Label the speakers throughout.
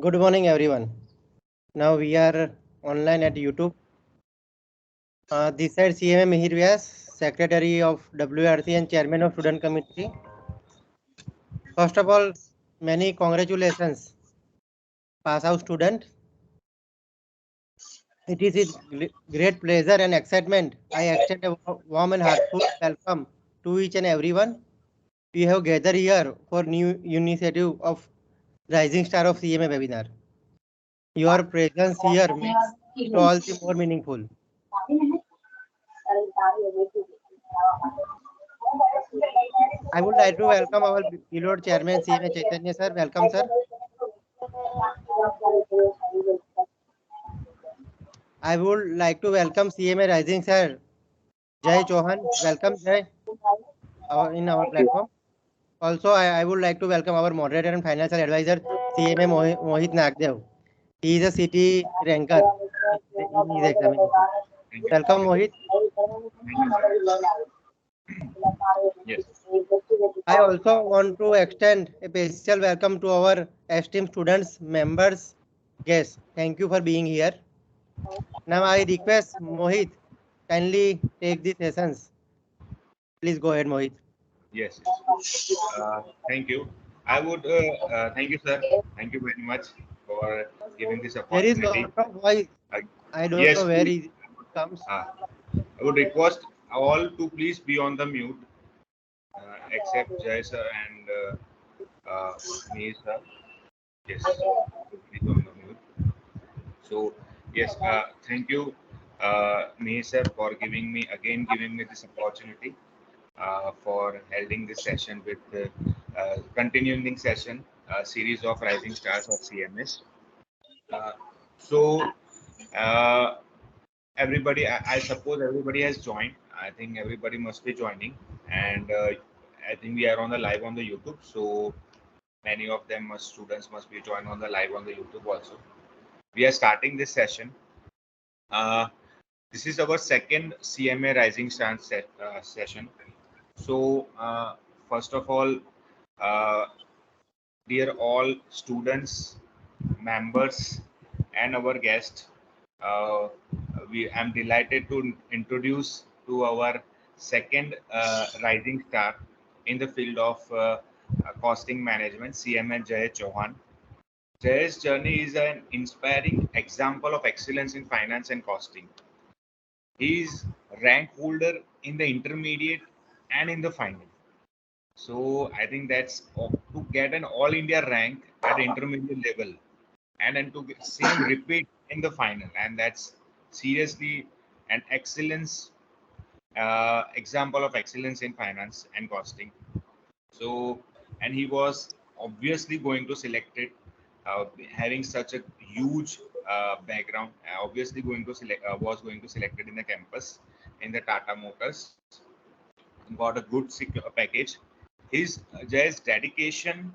Speaker 1: Good morning, everyone. Now we are online at YouTube. This side CMA Mihir Vyas, Secretary of WRC and Chairman of Student Committee. First of all, many congratulations, pass out student. It is with great pleasure and excitement I extend a warm and heartfelt welcome to each and everyone. We have gathered here for new initiative of Rising Star of CMA webinar. Your presence here makes it all the more meaningful. I would like to welcome our beloved chairman CMA Chaitanya sir. Welcome sir. I would like to welcome CMA Rising sir Jai Chauhan. Welcome Jai in our platform. Also, I would like to welcome our moderator and financial advisor CMA Mohit Nagdev. He is a city ranker in his examination. Welcome Mohit.
Speaker 2: Yes.
Speaker 1: I also want to extend a special welcome to our esteemed students, members, guests. Thank you for being here. Now I request Mohit kindly take the sessions. Please go ahead, Mohit.
Speaker 2: Yes. Thank you. I would thank you, sir. Thank you very much for giving this
Speaker 1: There is
Speaker 2: opportunity.
Speaker 1: lot of voice.
Speaker 2: Uh,
Speaker 1: I don't know
Speaker 2: yes,
Speaker 1: where it comes.
Speaker 2: I would request all to please be on the mute, except Jay sir and me, sir. Yes, please on the mute. So yes, thank you, me, sir, for giving me this opportunity. For holding this session with continuing session series of Rising Stars of CMS. Uh, so uh, everybody, I suppose everybody has joined. I think everybody must be joining, and I think we are on the live on the YouTube. So many of them students must be joined on the live on the YouTube also. We are starting this session. Uh, this is our second CMA Rising Stars session. So first of all, uh, dear all students, members, and our guests, I'm delighted to introduce to our second rising star in the field of costing management, CMA Jay Chauhan. Jay's journey is an inspiring example of excellence in finance and costing. He is rank holder in the intermediate and in the final. So I think that's to get an all India rank at intermediate level and then to see him repeat in the final, and that's seriously an excellence example of excellence in finance and costing. So, and he was obviously going to select it, having such a huge background. Obviously, going to select was going to select it in the campus in the Tata Motors. Got a good package. His Jay's dedication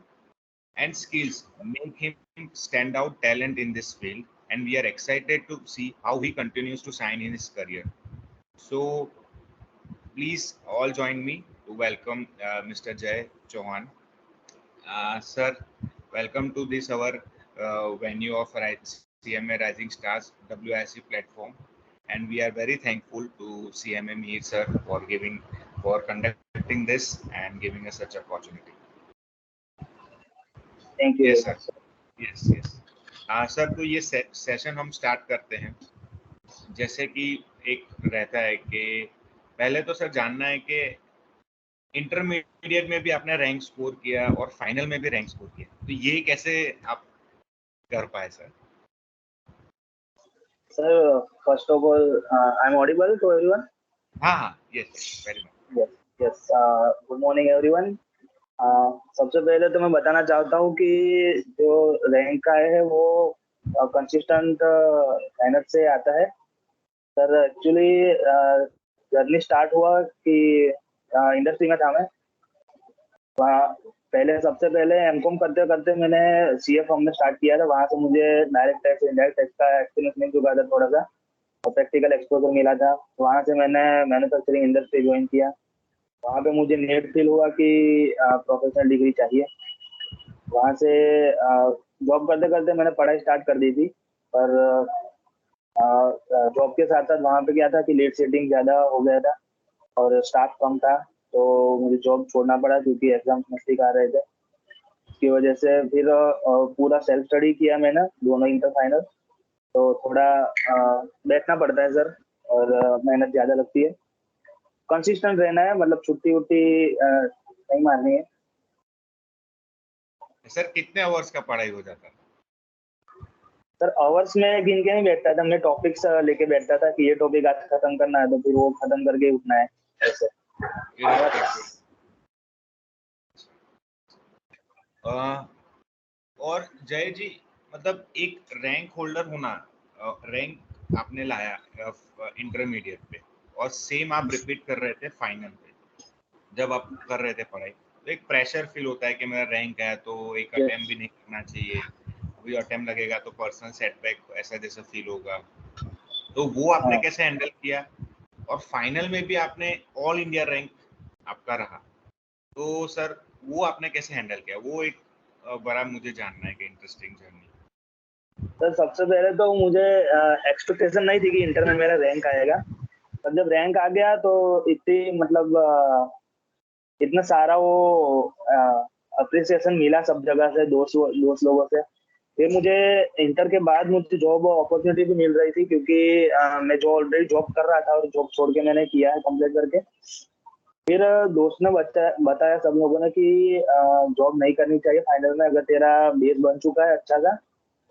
Speaker 2: and skills make him stand out talent in this field. and we are excited to see how he continues to shine in his career. So please all join me to welcome Mr. Jay Chauhan. Sir, welcome to this our venue of CMA Rising Stars WIC platform, and we are very thankful to CMA Mihir sir for conducting this and giving us such opportunity.
Speaker 3: Thank you.
Speaker 2: Yes sir. Yes yes. Sir तो ये session हम start करते हैं. जैसे कि एक रहता है कि पहले तो सर जानना है कि इंटरमीडिएट में भी आपने रैंक स्कोर किया और फाइनल में भी रैंक स्कोर किया, तो ये कैसे आप कर पाए sir?
Speaker 3: Sir, first of all, I'm audible to everyone.
Speaker 2: हाँ, yes, very much.
Speaker 3: Yes. Good morning everyone. सबसे पहले तो मैं बताना चाहता हूँ कि जो रैंक आए है वो कंसिस्टेंट मेहनत से आता है. सर एक्चुअली जर्नी स्टार्ट हुआ कि इंडस्ट्री में था मैं. वहाँ सबसे पहले एमकॉम करते करते मैंने सीए फॉर्म में स्टार्ट किया था. वहाँ से मुझे डायरेक्ट टैक्स इनडायरेक्ट टैक्स का एक्सपीरियंस मिल चुका था थोड़ा सा, और प्रैक्टिकल एक्सपोजर मिला था. वहाँ से मैंने मैन्युफैक्चरिंग इंडस्ट्री ज्वाइन किया. वहाँ पे मुझे नीड फील हुआ कि प्रोफेशनल डिग्री चाहिए. वहाँ से जॉब करते करते मैंने पढ़ाई स्टार्ट कर दी थी, पर जॉब के साथ साथ वहाँ पे क्या था कि लेट सेटिंग ज़्यादा हो गया था और स्टाफ कम था, तो मुझे जॉब छोड़ना पड़ा क्योंकि एग्जाम्स नज़दीक आ रहे थे. इसकी वजह से फिर पूरा सेल्फ स्टडी किया मैंने, दोनों इंटर फाइनल. तो थोड़ा बैठना पड़ता है सर, और मेहनत ज़्यादा लगती है. कंसिस्टेंट रहना है, मतलब छुट्टी वुट्टी नहीं मारनी है.
Speaker 2: सर कितने आवर्स का पढ़ाई हो जाता है?
Speaker 3: सर आवर्स में गिन के नहीं बैठता था, मैं टॉपिक्स लेके बैठता था कि ये टॉपिक आज खत्म करना है तो फिर वो खत्म करके उठना है ऐसे.
Speaker 2: और जय जी, मतलब एक रैंक होल्डर होना, रैंक आपने लाया इंटरमीडिएट पे और सेम आप रिपीट कर रहे थे फाइनल पे. जब आप कर रहे थे पढ़ाई तो एक प्रेशर फील होता है कि मेरा रैंक है तो एक अटेम्प्ट भी नहीं करना चाहिए, अभी अटेम्प्ट लगेगा तो पर्सनल सेटबैक ऐसा जैसा फील होगा. तो वो आपने कैसे हैंडल किया? और फाइनल में भी आपने ऑल इंडिया रैंक आपका रहा, तो सर वो आपने कैसे हैंडल किया? वो एक बड़ा मुझे जानना है कि इंटरेस्टिंग जर्नी.
Speaker 3: सर सबसे पहले तो मुझे एक्सपेक्टेशन नहीं थी कि इंटर में मेरा रैंक आएगा, पर जब रैंक आ गया तो इतनी मतलब इतना सारा वो अप्रिसिएशन मिला सब जगह से, दोस्त लोगों से. फिर मुझे इंटर के बाद मुझे जॉब अपॉर्चुनिटी भी मिल रही थी क्योंकि मैं जो ऑलरेडी जॉब कर रहा था और जॉब छोड़ के मैंने किया है कंप्लीट करके. फिर दोस्त ने बताया सब लोगों ने कि जॉब नहीं करनी चाहिए फाइनल में, अगर तेरा बेस बन चुका है अच्छा सा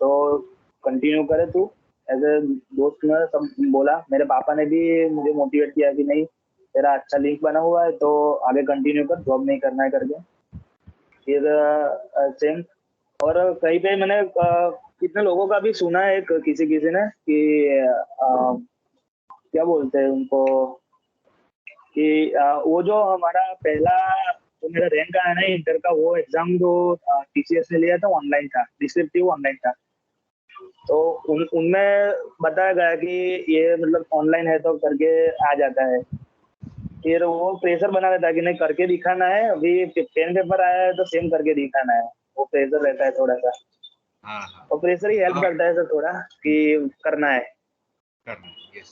Speaker 3: तो कंटिन्यू करे तू. ऐसे दोस्त ने सब बोला. मेरे पापा ने भी मुझे मोटिवेट किया कि नहीं तेरा अच्छा लिंक बना हुआ है तो आगे कंटिन्यू कर, जॉब नहीं करना है करके. फिर सेम और कहीं पे मैंने कितने लोगों का भी सुना है, किसी ने कि क्या बोलते हैं उनको, कि वो जो हमारा पहला जो मेरा रैंक आया ना इंटर का, वो एग्जाम जो टीसीएस ने लिया था ऑनलाइन था, डिस्क्रिप्टिव ऑनलाइन था. तो उनमें बताया गया कि ये मतलब ऑनलाइन है तो करके आ जाता है. फिर वो प्रेशर बना रहता है कि नहीं करके दिखाना है, अभी पेन पेपर आया है तो सेम करके दिखाना है. वो प्रेशर रहता है थोड़ा सा.
Speaker 2: हाँ.
Speaker 3: और प्रेशर ही हेल्प करता है सर थोड़ा कि करना है.
Speaker 2: यस.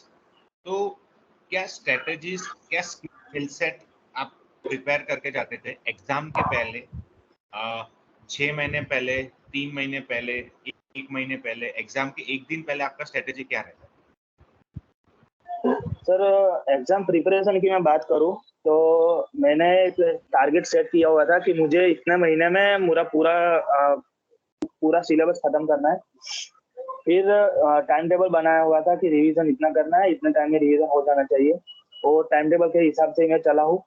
Speaker 2: तो क्या स्ट्रेटजीज, क्या स्किल सेट आप प्रिपेयर करके जाते थे एग्जाम के पहले? 6 महीने पहले, 3 महीने पहले, 1 महीने पहले, एग्जाम के एक दिन पहले आपका स्ट्रेटजी क्या रहता है?
Speaker 3: सर एग्जाम प्रिपरेशन की मैं बात करूं तो मैंने एक टारगेट सेट किया हुआ था कि मुझे इतने महीने में पूरा सिलेबस खत्म करना है. फिर टाइम टेबल बनाया हुआ था कि रिवीजन इतना करना है, इतने टाइम में रिवीजन हो जाना चाहिए. वो टाइम टेबल के हिसाब से मैं चला हूँ.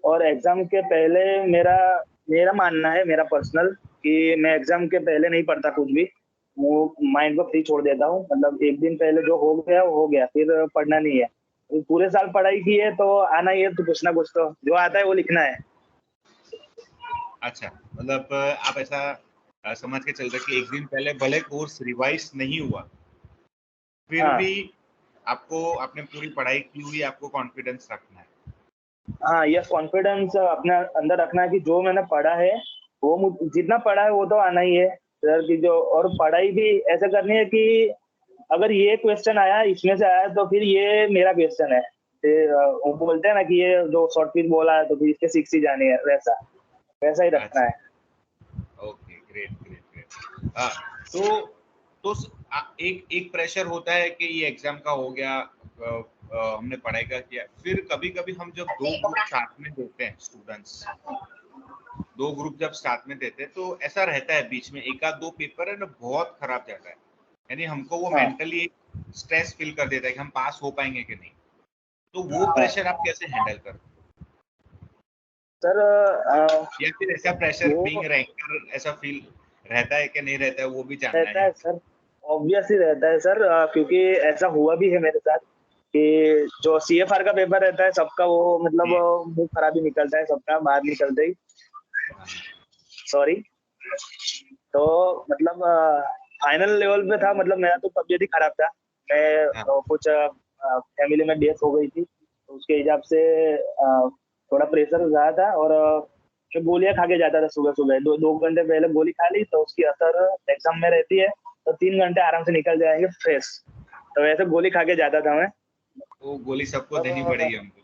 Speaker 3: और एग्जाम के पहले मेरा मानना है, मेरा पर्सनल, कि मैं एग्जाम के पहले नहीं पढ़ता कुछ भी. वो माइंड को फ्री छोड़ देता हूँ. मतलब एक दिन पहले जो हो गया वो हो गया, फिर पढ़ना नहीं है. पूरे साल पढ़ाई की है तो आना ही है, तो कुछ ना कुछ तो जो आता है वो लिखना है.
Speaker 2: अच्छा, मतलब आप ऐसा समझ के चल रहे कि एक दिन पहले भले कोर्स रिवाइज नहीं हुआ फिर
Speaker 3: हाँ।
Speaker 2: भी आपको आपने पूरी पढ़ाई की हुई, आपको कॉन्फिडेंस रखना है।
Speaker 3: हाँ, ये कॉन्फिडेंस अपने अंदर रखना है कि जो मैंने पढ़ा है वो जितना पढ़ा है वो तो आना ही है सर की जो। और पढ़ाई भी ऐसे करनी है कि अगर ये क्वेश्चन आया इसमें से आया तो फिर ये मेरा क्वेश्चन है। फिर वो बोलते हैं ना कि ये जो शॉर्ट पिच बोला है तो फिर इसके 6 ही जानी है, वैसा वैसा ही रखना
Speaker 2: अच्छा,
Speaker 3: है।
Speaker 2: Okay, great great great. तो एक एक प्रेशर होता है कि ये एग्जाम का हो गया, हमने पढ़ाई का किया। फिर कभी कभी हम जब दो ग्रुप साथ में देते हैं स्टूडेंट्स, दो ग्रुप जब साथ में देते हैं तो ऐसा रहता है बीच में एक आध दो पेपर है ना बहुत खराब जाता है, यानी हमको वो
Speaker 3: हाँ
Speaker 2: मेंटली स्ट्रेस फील कर देता है कि हम पास हो पाएंगे कि नहीं। तो वो
Speaker 3: हाँ
Speaker 2: प्रेशर आप कैसे हैंडल करते हो?
Speaker 3: सर,
Speaker 2: या फिर ऐसा प्रेशर
Speaker 3: वो
Speaker 2: बीइंग रैंकर ऐसा फील रहता है कि नहीं रहता है, वो भी जानना
Speaker 3: रहता
Speaker 2: है।
Speaker 3: है सर, ऑब्वियस ही रहता है सर, क्योंकि ऐसा हुआ भी है मेरे साथ कि जो CFR का पेपर रहता है सबका वो मतलब
Speaker 2: जी,
Speaker 3: मुंह खराब ही निकलता है सबका बाहर निकलते ही।
Speaker 2: हाँ,
Speaker 3: सॉरी। तो मतलब फाइनल लेवल पे था, मतलब मेरा तो तबीयत ही खराब था। मैं
Speaker 2: हाँ,
Speaker 3: कुछ फैमिली में डेथ हो गई थी तो उसके हिसाब से थोड़ा प्रेशर रहा था। और मैं गोलियां खा के जाता था सुबह सुबह, 2 घंटे पहले गोली खा ली तो उसकी असर एग्जाम में रहती है, तो 3 घंटे आराम से निकल जाएंगे फ्रेश। तो वैसे गोली खा के जाता था मैं।
Speaker 2: वो गोली सबको देनी
Speaker 3: तो
Speaker 2: पड़ेगी हमको।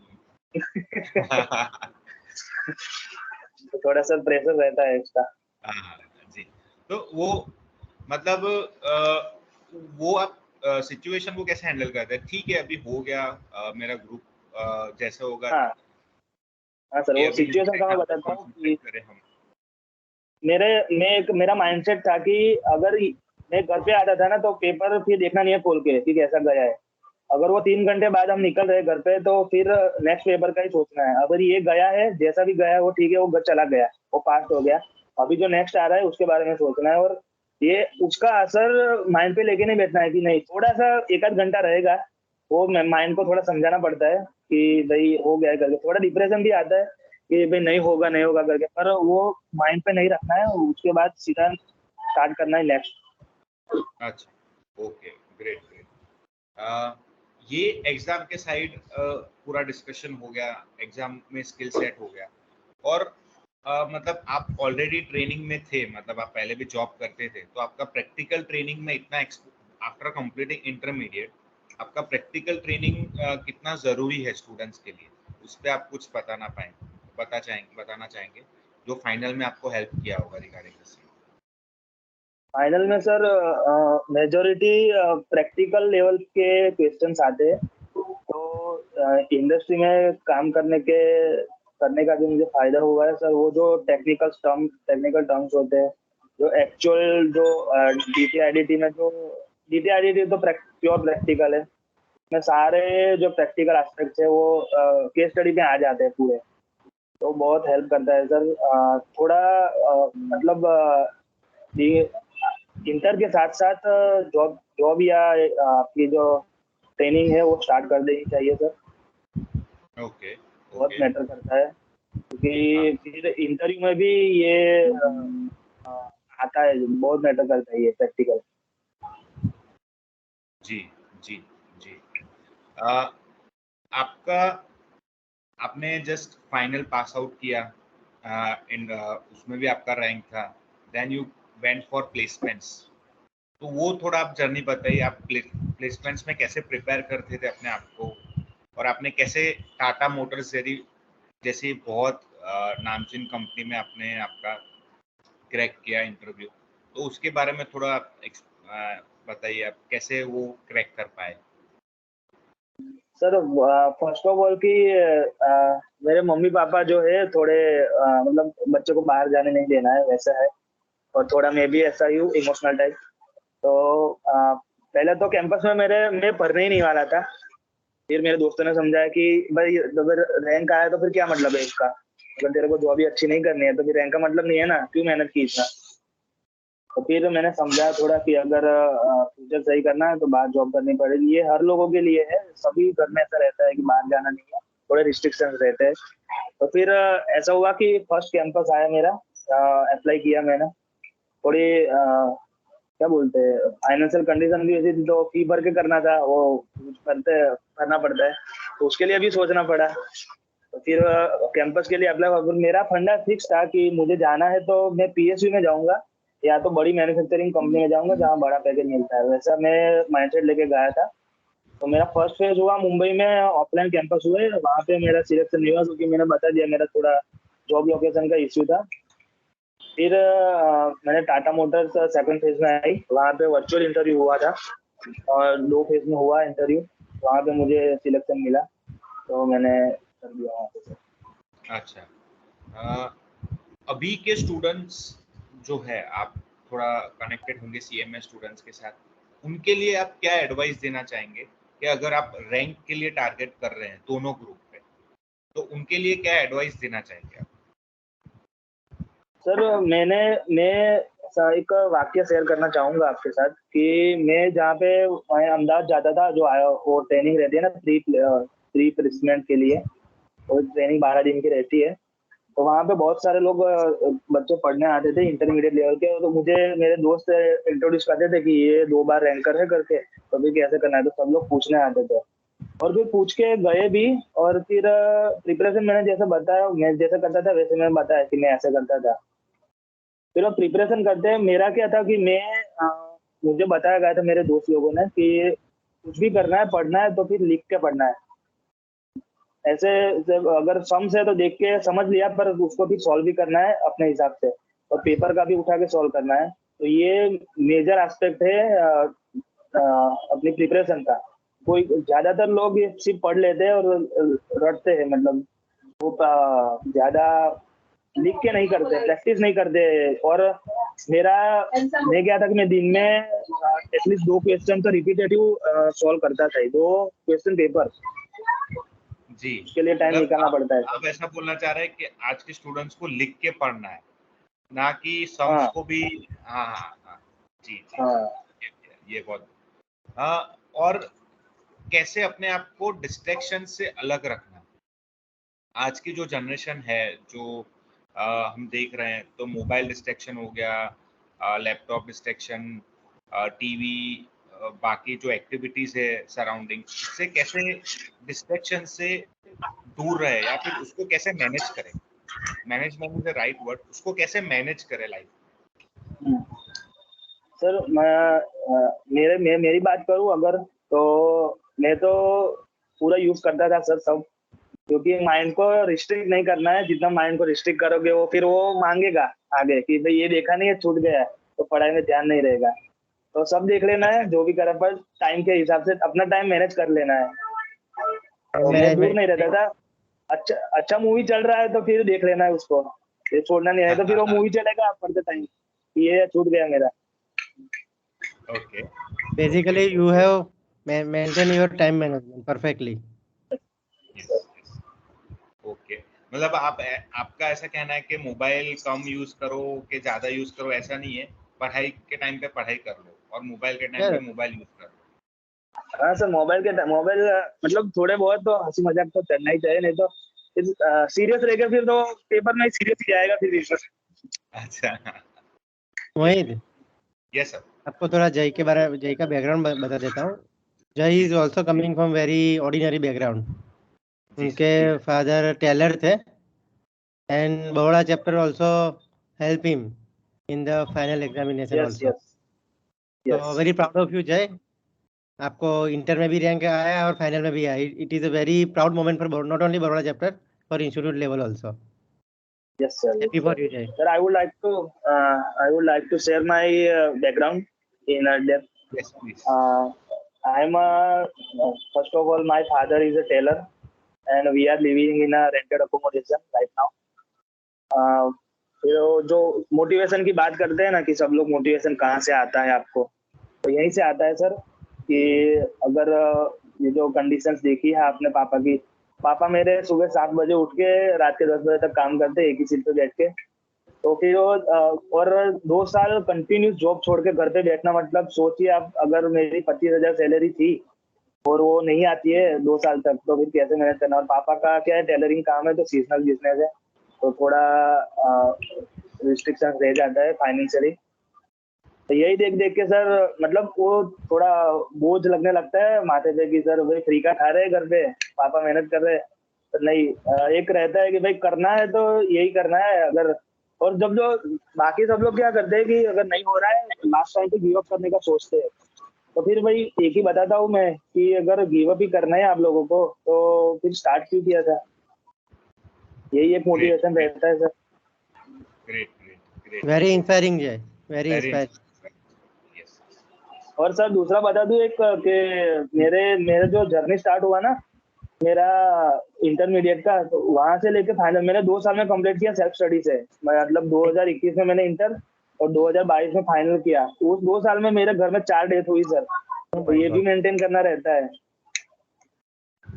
Speaker 3: तो थोड़ा सा प्रेशर रहता है इसका।
Speaker 2: हाँ, जी। तो वो मतलब वो आप सिचुएशन को कैसे हैंडल करते हैं? ठीक है, अभी हो गया, मेरा ग्रुप जैसे होगा,
Speaker 3: हाँ हाँ सर,
Speaker 2: ये
Speaker 3: वो
Speaker 2: अभी
Speaker 3: सिचुएशन का मैं
Speaker 2: एग्जाम पे
Speaker 3: बताता हूँ
Speaker 2: कॉन्सेंट्रेट
Speaker 3: कि
Speaker 2: करें हम।
Speaker 3: मेरा माइंडसेट था कि अगर मैं घर पे आता था ना तो पेपर फिर देखना नहीं है खोल के कि कैसा गया है। अगर वो 3 घंटे बाद हम निकल रहे घर पे तो फिर नेक्स्ट पेपर का ही सोचना है। अगर ये गया है जैसा भी गया है वो ठीक है, वो घर चला गया, वो पास हो गया। अभी जो नेक्स्ट आ रहा है उसके बारे में सोचना है। और ये उसका असर माइंड पे लेके नहीं बैठना है कि नहीं, थोड़ा सा एक आध घंटा रहेगा, वो माइंड को थोड़ा समझाना पड़ता है कि भाई हो गया है करके। थोड़ा डिप्रेशन भी आता है कि भाई नहीं होगा करके, पर वो माइंड पे नहीं रखना है, उसके बाद सीधा स्टार्ट करना है नेक्स्ट।
Speaker 2: अच्छा, ओके, ग्रेट ग्रेट। ये एग्जाम के साइड पूरा डिस्कशन हो गया, एग्जाम में स्किल सेट हो गया। और मतलब आप ऑलरेडी ट्रेनिंग में थे, मतलब आप पहले भी जॉब करते थे, तो आपका प्रैक्टिकल ट्रेनिंग में इतना आफ्टर कंप्लीटिंग इंटरमीडिएट आपका प्रैक्टिकल ट्रेनिंग कितना जरूरी है स्टूडेंट्स के लिए, उस पर आप कुछ बताना चाहेंगे जो फाइनल में आपको हेल्प किया होगा रिगार्डिंग दिस?
Speaker 3: फाइनल में सर मेजोरिटी प्रैक्टिकल लेवल के क्वेश्चंस आते हैं। तो इंडस्ट्री में काम करने का जो मुझे फायदा हुआ है सर, वो जो टेक्निकल टर्म्स होते हैं, जो एक्चुअल जो DTIDT में जो DTIDT तो प्योर प्रैक्टिकल है। में सारे जो प्रैक्टिकल एस्पेक्ट्स है वो केस स्टडी में आ जाते हैं पूरे। तो बहुत हेल्प करता है सर। थोड़ा मतलब ये इंटर के साथ साथ जॉब जॉब या आपकी जो ट्रेनिंग है वो स्टार्ट कर देनी चाहिए सर।
Speaker 2: ओके,
Speaker 3: बहुत
Speaker 2: ओके,
Speaker 3: मैटर करता है
Speaker 2: हाँ,
Speaker 3: क्योंकि फिर इंटरव्यू में भी ये अ, आता है, बहुत मैटर करता है ये प्रैक्टिकल।
Speaker 2: जी, जी, जी। अ, आपका आपने जस्ट फाइनल पास आउट किया, एंड उसमें भी आपका रैंक था, then you went for placements. तो वो थोड़ा आप जर्नी बताइए, आप प्लेसमेंट्स में कैसे प्रिपेयर करते थे अपने आप को, और आपने कैसे टाटा मोटर्स जैसी बहुत नामचीन कंपनी में आपने आपका क्रैक किया इंटरव्यू। तो उसके बारे में थोड़ा बताइए, आप कैसे वो क्रैक कर पाए?
Speaker 3: सर फर्स्ट ऑफ ऑल कि मेरे मम्मी पापा जो है थोड़े मतलब बच्चे को बाहर जाने नहीं देना है वैसा है। और थोड़ा मैं भी ऐसा ही हूँ, इमोशनल टाइप। तो पहले तो कैंपस में मैं पढ़ने ही नहीं वाला था। फिर मेरे दोस्तों ने समझाया कि भाई अगर रैंक आया तो फिर क्या मतलब है इसका, अगर तेरे को जॉब ही अच्छी नहीं करनी है तो फिर रैंक का मतलब नहीं है ना, क्यों मेहनत की इतना। तो फिर मैंने समझा थोड़ा कि अगर फ्यूचर सही करना है तो बाहर जॉब करनी पड़ेगी। ये हर लोगों के लिए है, सभी घर में ऐसा रहता है कि बाहर जाना नहीं है, थोड़े रिस्ट्रिक्शन रहते हैं। तो फिर ऐसा हुआ कि फर्स्ट कैंपस आया मेरा, अप्लाई किया मैंने। थोड़ी क्या बोलते हैं, फाइनेंशियल कंडीशन भी ऐसी थी तो फी भर के करना था, वो कुछ करना पड़ता है, तो उसके लिए भी सोचना पड़ा। तो फिर कैंपस के लिए अप्लाई, मेरा फंडा फिक्स था कि मुझे जाना है तो मैं पीएसयू में जाऊंगा या तो बड़ी मैन्युफैक्चरिंग कंपनी में जाऊंगा जहाँ बड़ा पैकेज मिलता है, वैसा मैं माइंडसेट लेके गया था। तो मेरा फर्स्ट फेज हुआ मुंबई में, ऑफलाइन कैंपस हुए, वहाँ पे मेरा सिलेक्शन नहीं हुआ क्योंकि मैंने बता दिया मेरा थोड़ा जॉब लोकेशन का इश्यू था। फिर मैंने टाटा मोटर्स सेकंड फेज में आई, वहाँ पे वर्चुअल इंटरव्यू हुआ था और 2 फेज में हुआ इंटरव्यू, वहाँ पे मुझे सिलेक्शन मिला, तो मैंने कर दिया वहाँ पे।
Speaker 2: अच्छा, अभी के स्टूडेंट्स जो है, आप थोड़ा कनेक्टेड होंगे सीएमए स्टूडेंट्स के साथ, उनके लिए आप क्या एडवाइस देना चाहेंगे कि अगर आप रैंक के लिए टारगेट कर रहे हैं दोनों ग्रुप पे, तो उनके लिए क्या एडवाइस देना चाहेंगे आप?
Speaker 3: सर मैं एक वाक्य शेयर करना चाहूंगा आपके साथ कि मैं जहाँ पे मैं अहमदाबाद जाता था, जो आया वो ट्रेनिंग रहती है ना प्री प्लेसमेंट के लिए, वो ट्रेनिंग 12 दिन की रहती है, तो वहाँ पे बहुत सारे लोग बच्चे पढ़ने आते थे इंटरमीडिएट लेवल के, तो मुझे मेरे दोस्त इंट्रोड्यूस करते थे कि ये 2 बार रैंकर है करके, तो भी कैसे करना है, तो सब लोग पूछने आते थे और फिर पूछ के गए भी। और फिर प्रिपरेशन मैंने जैसे बताया, मैं जैसे करता था वैसे मैंने बताया कि मैं ऐसे करता था। फिर वो प्रिपरेशन करते हैं, मेरा क्या था कि मुझे बताया गया था मेरे दोस्त लोगों ने कि कुछ भी करना है, पढ़ना है तो फिर लिख के पढ़ना है, ऐसे अगर सम्स है तो देख के समझ लिया, पर उसको फिर सॉल्व भी करना है अपने हिसाब से, और पेपर का भी उठा के सॉल्व करना है। तो ये मेजर एस्पेक्ट है अपनी प्रिपरेशन का। कोई ज्यादातर लोग ये सिर्फ पढ़ लेते हैं और रटते हैं, मतलब वो ज्यादा लिख के नहीं करते, प्रैक्टिस नहीं करते। और मेरा मैं क्या था कि मैं दिन में एटलीस्ट 2 क्वेश्चन तो रिपीटेटिव सॉल्व करता था, 2 क्वेश्चन पेपर,
Speaker 2: जी,
Speaker 3: उसके लिए टाइम
Speaker 2: मतलब
Speaker 3: निकालना पड़ता है।
Speaker 2: आप ऐसा बोलना चाह रहे हैं कि आज के स्टूडेंट्स को लिख के पढ़ना है, ना कि सम्स
Speaker 3: हाँ
Speaker 2: को भी। हाँ हाँ हाँ, जी जी
Speaker 3: हाँ
Speaker 2: जी, ये बहुत। हाँ, और कैसे अपने आप को डिस्ट्रैक्शन से अलग रखना। आज की जो जनरेशन है, जो हम देख रहे हैं, तो मोबाइल डिस्ट्रैक्शन हो गया, लैपटॉप डिस्ट्रैक्शन, टीवी, बाकी जो एक्टिविटीज है सराउंडिंग, इससे कैसे डिस्ट्रैक्शन से दूर रहे या फिर उसको कैसे मैनेज करें। Management is the right word, उसको कैसे मैनेज करें लाइफ।
Speaker 3: हम्म। सर मेरी बात करूं अगर, तो मैं तो पूरा यूज करता था सर सब, क्योंकि माइंड को रिस्ट्रिक्ट नहीं करना है, जितना माइंड को रिस्ट्रिक्ट करोगे वो फिर वो मांगेगा आगे कि भाई ये देखा नहीं है, छूट गया है, तो पढ़ाई में ध्यान नहीं रहेगा। तो सब देख लेना
Speaker 2: अच्छा,
Speaker 3: है जो भी करा, पर टाइम के हिसाब से अपना टाइम मैनेज कर लेना है। तो मैं दूर नहीं रहता
Speaker 1: मैनेजमेंट।
Speaker 3: था। अच्छा अच्छा मूवी चल रहा है तो फिर देख लेना है उसको, ये छोड़ना नहीं है, तो फिर वो मूवी चलेगा पढ़ते टाइम, ये छूट गया मेरा।
Speaker 2: Okay,
Speaker 1: Basically, you have maintain your time management perfectly.
Speaker 2: Yes yes, okay. मतलब आपका ऐसा कहना है कि मोबाइल कम यूज करो कि ज्यादा यूज करो, ऐसा नहीं है। पढ़ाई के टाइम पे पढ़ाई कर लो और मोबाइल के टाइम पे
Speaker 1: Yeah,
Speaker 2: मोबाइल यूज कर लो।
Speaker 3: हाँ सर, मोबाइल मतलब थोड़े बहुत तो हंसी मजाक तो करना ही चाहिए, नहीं तो सीरियस रहेगा फिर तो पेपर में सीरियस ही जाएगा फिर।
Speaker 2: अच्छा,
Speaker 1: मोहित,
Speaker 2: यस सर।
Speaker 1: आपको थोड़ा जय का बैकग्राउंड बता देता हूँ। Jay
Speaker 2: ji
Speaker 1: is
Speaker 2: ji
Speaker 1: also coming from very ordinary background.
Speaker 2: जी
Speaker 1: उनके
Speaker 2: सर।
Speaker 1: फादर टेलर थे and Baroda chapter also help him in the final examination
Speaker 3: yes
Speaker 1: also.
Speaker 3: Yes
Speaker 1: तो
Speaker 3: yes.
Speaker 1: Very proud of you Jay. आपको इंटर में भी रैंक आया और फाइनल में भी आया। It is a very proud moment for not only Baroda chapter, for institute level also.
Speaker 3: Yes, sir. Yes,
Speaker 1: happy
Speaker 3: sir.
Speaker 1: For you जय।
Speaker 3: Sir, I would like to share my background in depth.
Speaker 2: Yes please.
Speaker 3: Uh, I'm first of all, my father is a tailor, and we are living in a rented accommodation right now. जो motivation की बात करते हैं ना कि सब लोग motivation कहाँ से आता है आपको, तो यहीं से आता है सर। कि अगर ये जो कंडीशंस देखी है आपने पापा की, पापा मेरे सुबह 7 बजे उठ के रात के 10 बजे तक काम करते हैं एक ही सीट पे बैठ के। तो फिर वो और 2 साल कंटिन्यूस जॉब छोड़ के घर पे बैठना, मतलब सोचिए आप, अगर मेरी 25,000 सैलरी थी और वो नहीं आती है 2 साल तक, तो फिर कैसे मैनेज करना। और पापा का क्या है, टेलरिंग काम है तो सीजनल बिजनेस है, तो थोड़ा रिस्ट्रिक्शन रह जाता है फाइनेंशियली। तो यही देख देख के सर मतलब वो थोड़ा बोझ लगने लगता है माथे पे कि सर भाई फ्री का खा रहे हैं घर पे, पापा मेहनत कर रहे हैं। तो नहीं, एक रहता है कि भाई करना है तो यही करना है। अगर और जब जो बाकी सब लोग क्या करते हैं कि अगर नहीं हो रहा है लास्ट टाइम पे गिव अप करने का सोचते हैं। तो फिर भाई एक ही बताता हूँ मैं कि अगर गिव अप ही करना है आप लोगों को तो फिर स्टार्ट क्यों किया था। यही एक मोटिवेशन रहता है sir.
Speaker 2: Great, great, great.
Speaker 1: Very inspiring Jay, very
Speaker 2: Very
Speaker 1: inspiring.
Speaker 2: inspiring. Yes.
Speaker 3: और सर दूसरा बता दूं एक कि मेरे मेरे जो जर्नी स्टार्ट हुआ ना मेरा इंटरमीडिएट का, तो वहां से लेके फाइनल मैंने 2 साल में कंप्लीट किया सेल्फ स्टडी से। मतलब 2021 में मैंने इंटर और 2022 में फाइनल किया। उस 2 साल में मेरे घर में 4 डेथ हुई सर।
Speaker 1: Oh
Speaker 3: तो
Speaker 1: my
Speaker 3: ये भी
Speaker 1: God.
Speaker 3: मेंटेन करना रहता है।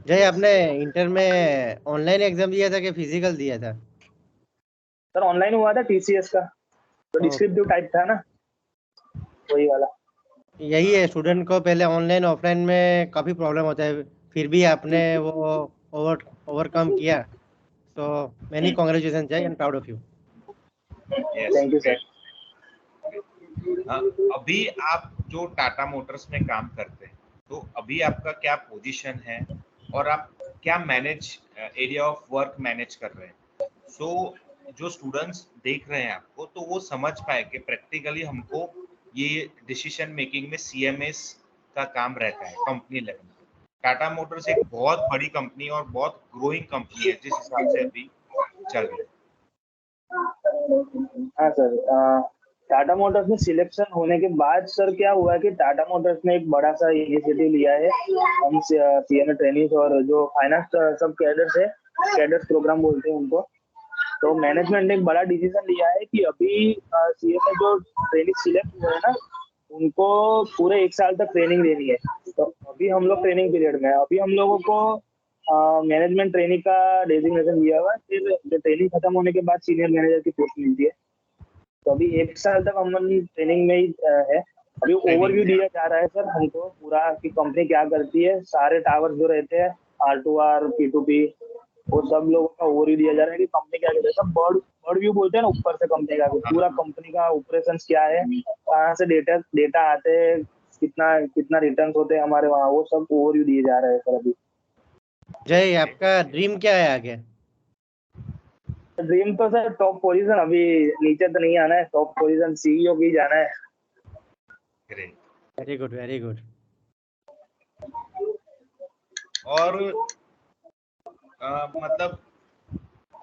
Speaker 1: जय आपने इंटर में ऑनलाइन एग्जाम दिया था कि फिजिकल दिया था?
Speaker 3: सर ऑनलाइन हुआ था टीसीएस का, तो
Speaker 1: Oh,
Speaker 3: डिस्क्रिप्टिव टाइप था ना, वही वाला।
Speaker 1: यही है, स्टूडेंट को पहले ऑनलाइन ऑफलाइन में काफ़ी प्रॉब्लम होता है, फिर भी आपने वो ओवरकम किया, तो मैनी कॉन्ग्रेचुलेशन जय and proud of you.
Speaker 2: Yes.
Speaker 3: Thank you sir.
Speaker 2: Great. अभी आप जो टाटा मोटर्स में काम करते हैं, तो अभी आपका क्या पोजीशन है और आप क्या एरिया ऑफ वर्क मैनेज कर रहे हैं? सो जो स्टूडेंट्स देख रहे हैं आपको, तो वो समझ पाए कि प्रैक्टिकली हमको ये डिसीजन मेकिंग में सीएमएस का काम रहता है कंपनी लेवल। टाटा मोटर्स एक बहुत बड़ी कंपनी और बहुत ग्रोइंग कंपनी है जिस हिसाब से अभी चल रही है।
Speaker 3: हाँ सर, टाटा मोटर्स में सिलेक्शन होने के बाद सर क्या हुआ कि टाटा मोटर्स ने एक बड़ा सा इनिशिएटिव लिया है। हम सीएमए ट्रेनिंग और जो फाइनेंस सब कैडर्स है, कैडर्स प्रोग्राम बोलते हैं उनको। तो मैनेजमेंट ने एक बड़ा डिसीजन लिया है कि अभी सीएमए जो ट्रेनिंग सिलेक्ट हुए हैं ना उनको पूरे 1 साल तक ट्रेनिंग देनी है। तो अभी हम लोग ट्रेनिंग पीरियड में है। अभी हम लोगों को मैनेजमेंट ट्रेनिंग का डेजिग्नेशन दिया हुआ है। फिर जो ट्रेनिंग खत्म होने के बाद सीनियर मैनेजर की पोस्ट मिलती है। तो अभी 1 साल तक हम ट्रेनिंग में ही है। अभी ओवरव्यू दिया जा रहा है सर हमको पूरा कि कंपनी क्या करती है। सारे टावर जो रहते हैं R2R P2P वो सब लोगों का ओवरव्यू दिया जा रहा है कि कंपनी क्या करती है। सब बर्ड व्यू बोलते हैं ना, ऊपर से कंपनी का पूरा कंपनी का ऑपरेशन क्या है, कहाँ से डेटा आते हैं, कितना कितना रिटर्न होते हैं हमारे वहाँ, वो सब ओवरव्यू दिए जा रहे हैं सर अभी।
Speaker 1: जय आपका ड्रीम क्या है आगे?
Speaker 3: ड्रीम तो सर टॉप पोजीशन, अभी नीचे तो नहीं आना है, टॉप पोजीशन सीईओ की जाना है।
Speaker 2: Great.
Speaker 1: Very good, very good.
Speaker 2: और मतलब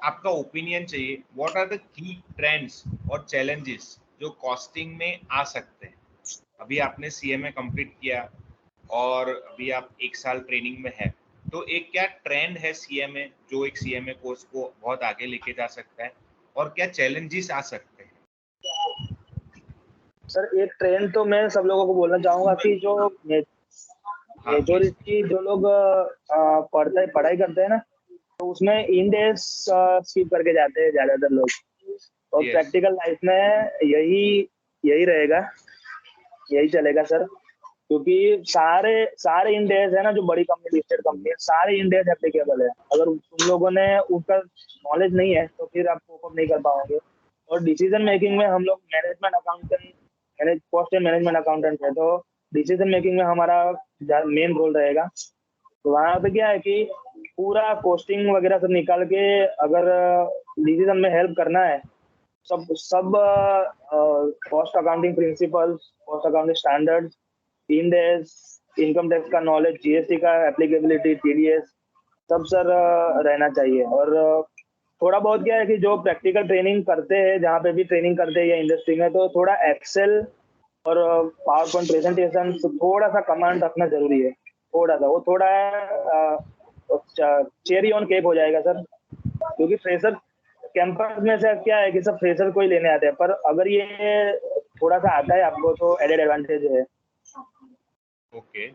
Speaker 2: आपका ओपिनियन चाहिए, what are the key trends और चैलेंजेस जो कॉस्टिंग में आ सकते हैं? अभी आपने सीएमए कंप्लीट किया और अभी आप 1 साल ट्रेनिंग में है, तो एक क्या ट्रेंड है सीएमए जो एक सीएमए कोर्स को बहुत आगे लेके जा सकता है, और क्या चैलेंजेस आ सकते हैं?
Speaker 3: सर एक ट्रेंड तो मैं सब लोगों को बोलना चाहूंगा कि जो
Speaker 2: हाँ,
Speaker 3: मेजोरिटी जो लोग पढ़ाई करते हैं ना, तो उसमें इंडेस स्किप करके जाते हैं ज्यादातर लोग। और
Speaker 2: Yes.
Speaker 3: प्रैक्टिकल लाइफ में यही रहेगा, यही चलेगा सर। क्योंकि सारे सारे इंडेस है ना, जो बड़ी कंपनी लिस्टेड कंपनी है, सारे इंडेस एप्लीकेबल है। अगर तुम लोगों ने उसका नॉलेज नहीं है तो फिर आप कोप अप नहीं कर पाओगे। और डिसीजन मेकिंग में हम लोग management accountant cost and management accountant है, तो डिसीजन मेकिंग में हमारा मेन रोल रहेगा। तो वहाँ पे क्या है कि पूरा कॉस्टिंग वगैरह सब निकाल के अगर डिसीजन में हेल्प करना है, सब सब cost accounting principles, cost accounting standards, Ind AS, income tax का नॉलेज, जीएसटी का एप्लीकेबिलिटी, टीडीएस, सब सर रहना चाहिए। और थोड़ा बहुत क्या है कि जो प्रैक्टिकल ट्रेनिंग करते हैं, जहाँ पे भी ट्रेनिंग करते हैं या इंडस्ट्री में, तो थोड़ा एक्सेल और पावर पॉइंट प्रेजेंटेशन थोड़ा सा कमांड रखना जरूरी है। थोड़ा सा वो थोड़ा चेरी ऑन केक हो जाएगा सर। क्योंकि फ्रेशर कैंपस में से क्या है कि सब फ्रेशर को ही लेने आते हैं, पर अगर ये थोड़ा सा आता है आपको तो एडेड एडवांटेज है।
Speaker 2: ओके।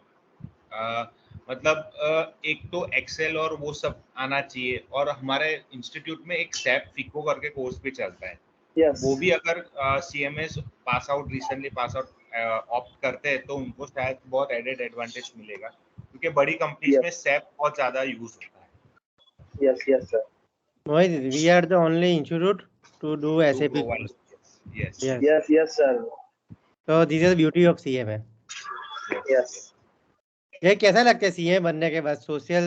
Speaker 2: मतलब एक तो एक्सेल और वो सब आना चाहिए, और हमारे इंस्टीट्यूट में एक सैप फिको करके कोर्स भी चलता है।
Speaker 3: यस
Speaker 2: वो भी अगर CMS recently pass out opt करते हैं तो उनको शायद बहुत एडेड एडवांटेज मिलेगा, क्योंकि बड़ी कंपनीज में सैप बहुत ज्यादा यूज होता है।
Speaker 3: Yes yes sir.
Speaker 1: Mohit, we are the only institute to do
Speaker 2: To
Speaker 1: SAP
Speaker 2: provide,
Speaker 1: course.
Speaker 2: yes,
Speaker 1: Yes.
Speaker 3: Yes yes sir.
Speaker 1: तो this is beauty of CMA.
Speaker 3: Yes.
Speaker 1: ये कैसा लगता है सीएमए बनने के बाद? सोशल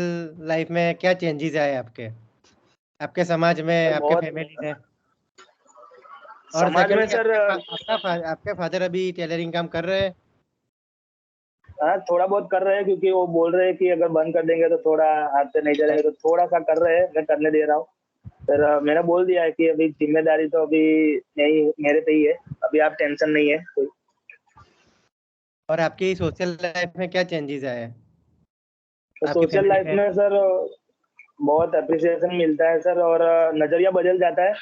Speaker 1: लाइफ में क्या चेंजेस आए आपके समाज में, आपके
Speaker 3: बहुत
Speaker 1: फैमिली में? और
Speaker 3: समाज में
Speaker 1: सेकंडली,
Speaker 3: सर
Speaker 1: आपके फादर अभी टेलरिंग काम कर रहे हैं?
Speaker 3: हाँ थोड़ा बहुत कर रहे हैं, क्योंकि वो बोल रहे हैं कि अगर बंद कर देंगे तो थोड़ा हाथ से नहीं चलेंगे, तो थोड़ा सा कर रहे हैं, मैं करने दे रहा हूँ। फिर मैंने बोल दिया है कि अभी जिम्मेदारी तो अभी नहीं मेरे पे ही है, अभी आप टेंशन नहीं है कोई।
Speaker 1: और आपकी सोशल लाइफ में क्या चेंजेस आए हैं
Speaker 3: तो
Speaker 1: आपकी
Speaker 3: सोशल
Speaker 1: फैमिली
Speaker 3: लाइफ
Speaker 1: में?
Speaker 3: में सर बहुत अप्रिसिएशन मिलता है सर, और नजरिया बदल जाता है।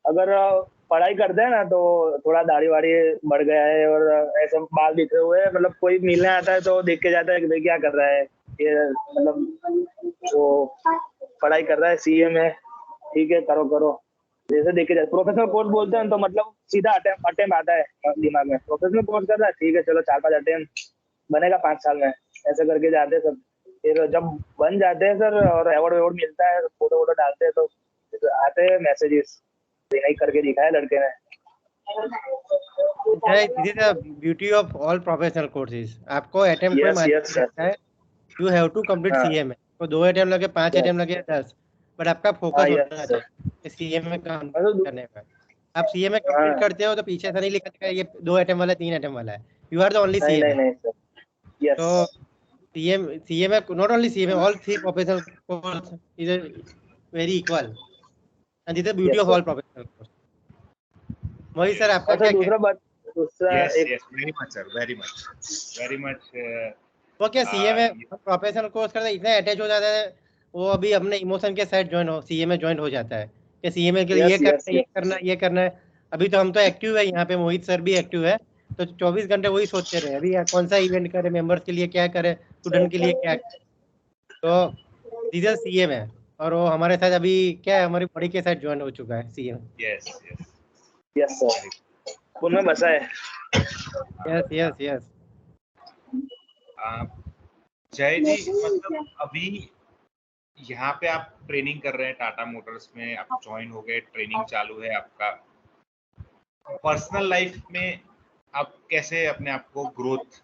Speaker 3: अगर पढ़ाई करते हैं ना तो थोड़ा दाढ़ी वाड़ी बढ़ गया है, और ऐसे बाल बिखरे हुए हैं, मतलब कोई मिलने आता है तो देख के जाता है कि भाई क्या कर रहा है ये, मतलब वो पढ़ाई कर रहा है, सीए में, ठीक है करो करो, जैसे देख के जाते। प्रोफेशनल कोर्स बोलते हैं तो मतलब सीधा अटेम्प आता है दिमाग में, प्रोफेशनल कोर्स कर रहा है, ठीक है चलो 4-5 अटेम्प बनेगा 5 साल में, ऐसे करके जाते हैं सब। फिर जब बन जाते हैं सर और अवार्ड मिलता है, फोटो वोटो डालते हैं, तो फिर आते हैं मैसेजेस, नहीं करके दिखाया लड़के ने।
Speaker 1: This is the beauty of all professional courses. आपको अटेम्प्ट कोई
Speaker 3: यस
Speaker 1: मायने
Speaker 3: यस
Speaker 1: नहीं
Speaker 3: सर।
Speaker 1: रखता है। यू हैव टू कंप्लीट
Speaker 3: हाँ
Speaker 1: सीएमए। तो 2 अटेम्प्ट लगे, 5
Speaker 3: यस।
Speaker 1: अटेम्प्ट लगे, 10, बट आपका
Speaker 3: हाँ
Speaker 1: फोकस
Speaker 3: यस
Speaker 1: होना
Speaker 3: सर।
Speaker 1: चाहिए सीएमए काम
Speaker 3: मतलब
Speaker 1: करने में। आप सीएमए कंप्लीट
Speaker 3: हाँ
Speaker 1: करते हो तो पीछे ऐसा नहीं लिखा जाएगा ये 2 अटेम्प्ट वाला है, 3 अटेम्प्ट वाला है। यू आर द ओनली
Speaker 3: नहीं नहीं
Speaker 1: सीएमए।
Speaker 3: नहीं सर। यस।
Speaker 1: तो CMA not only CMA, all 3 professional course is very equal, and this is the beauty
Speaker 3: yes
Speaker 1: of
Speaker 3: sir.
Speaker 1: All professional course. Mohit sir, आपका
Speaker 3: और sir
Speaker 1: क्या कहना
Speaker 3: दूसरा
Speaker 2: Yes,
Speaker 3: एक
Speaker 2: yes, very much, sir. Very much, very much.
Speaker 1: है? वो क्या CMA professional course करते इतना अटैच हो जाता है, वो अभी अपने इमोशन के साथ सीएमए ज्वाइन हो जाता है कि सीएमए के लिए
Speaker 3: यस यस
Speaker 1: ये
Speaker 3: यस।
Speaker 1: करना ये करना है। अभी तो हम तो एक्टिव है यहाँ पे, मोहित सर भी एक्टिव है, तो 24 घंटे वही सोचते रहे अभी कौन सा इवेंट करे, मेंबर्स के लिए क्या करे, स्टूडेंट के लिए क्या करे। तो सीजन सीएमए, और वो हमारे साथ अभी क्या है, हमारी बॉडी के साथ ज्वाइन हो चुका है CM.
Speaker 2: Yes, yes.
Speaker 3: Yes sir. उनमें बसा है।
Speaker 1: Yes yes yes.
Speaker 2: Uh, जय जी, मतलब अभी यहाँ पे आप ट्रेनिंग कर रहे हैं टाटा मोटर्स में, आप ज्वाइन हो गए, ट्रेनिंग चालू है आपका। पर्सनल लाइफ में आप कैसे अपने आप को ग्रोथ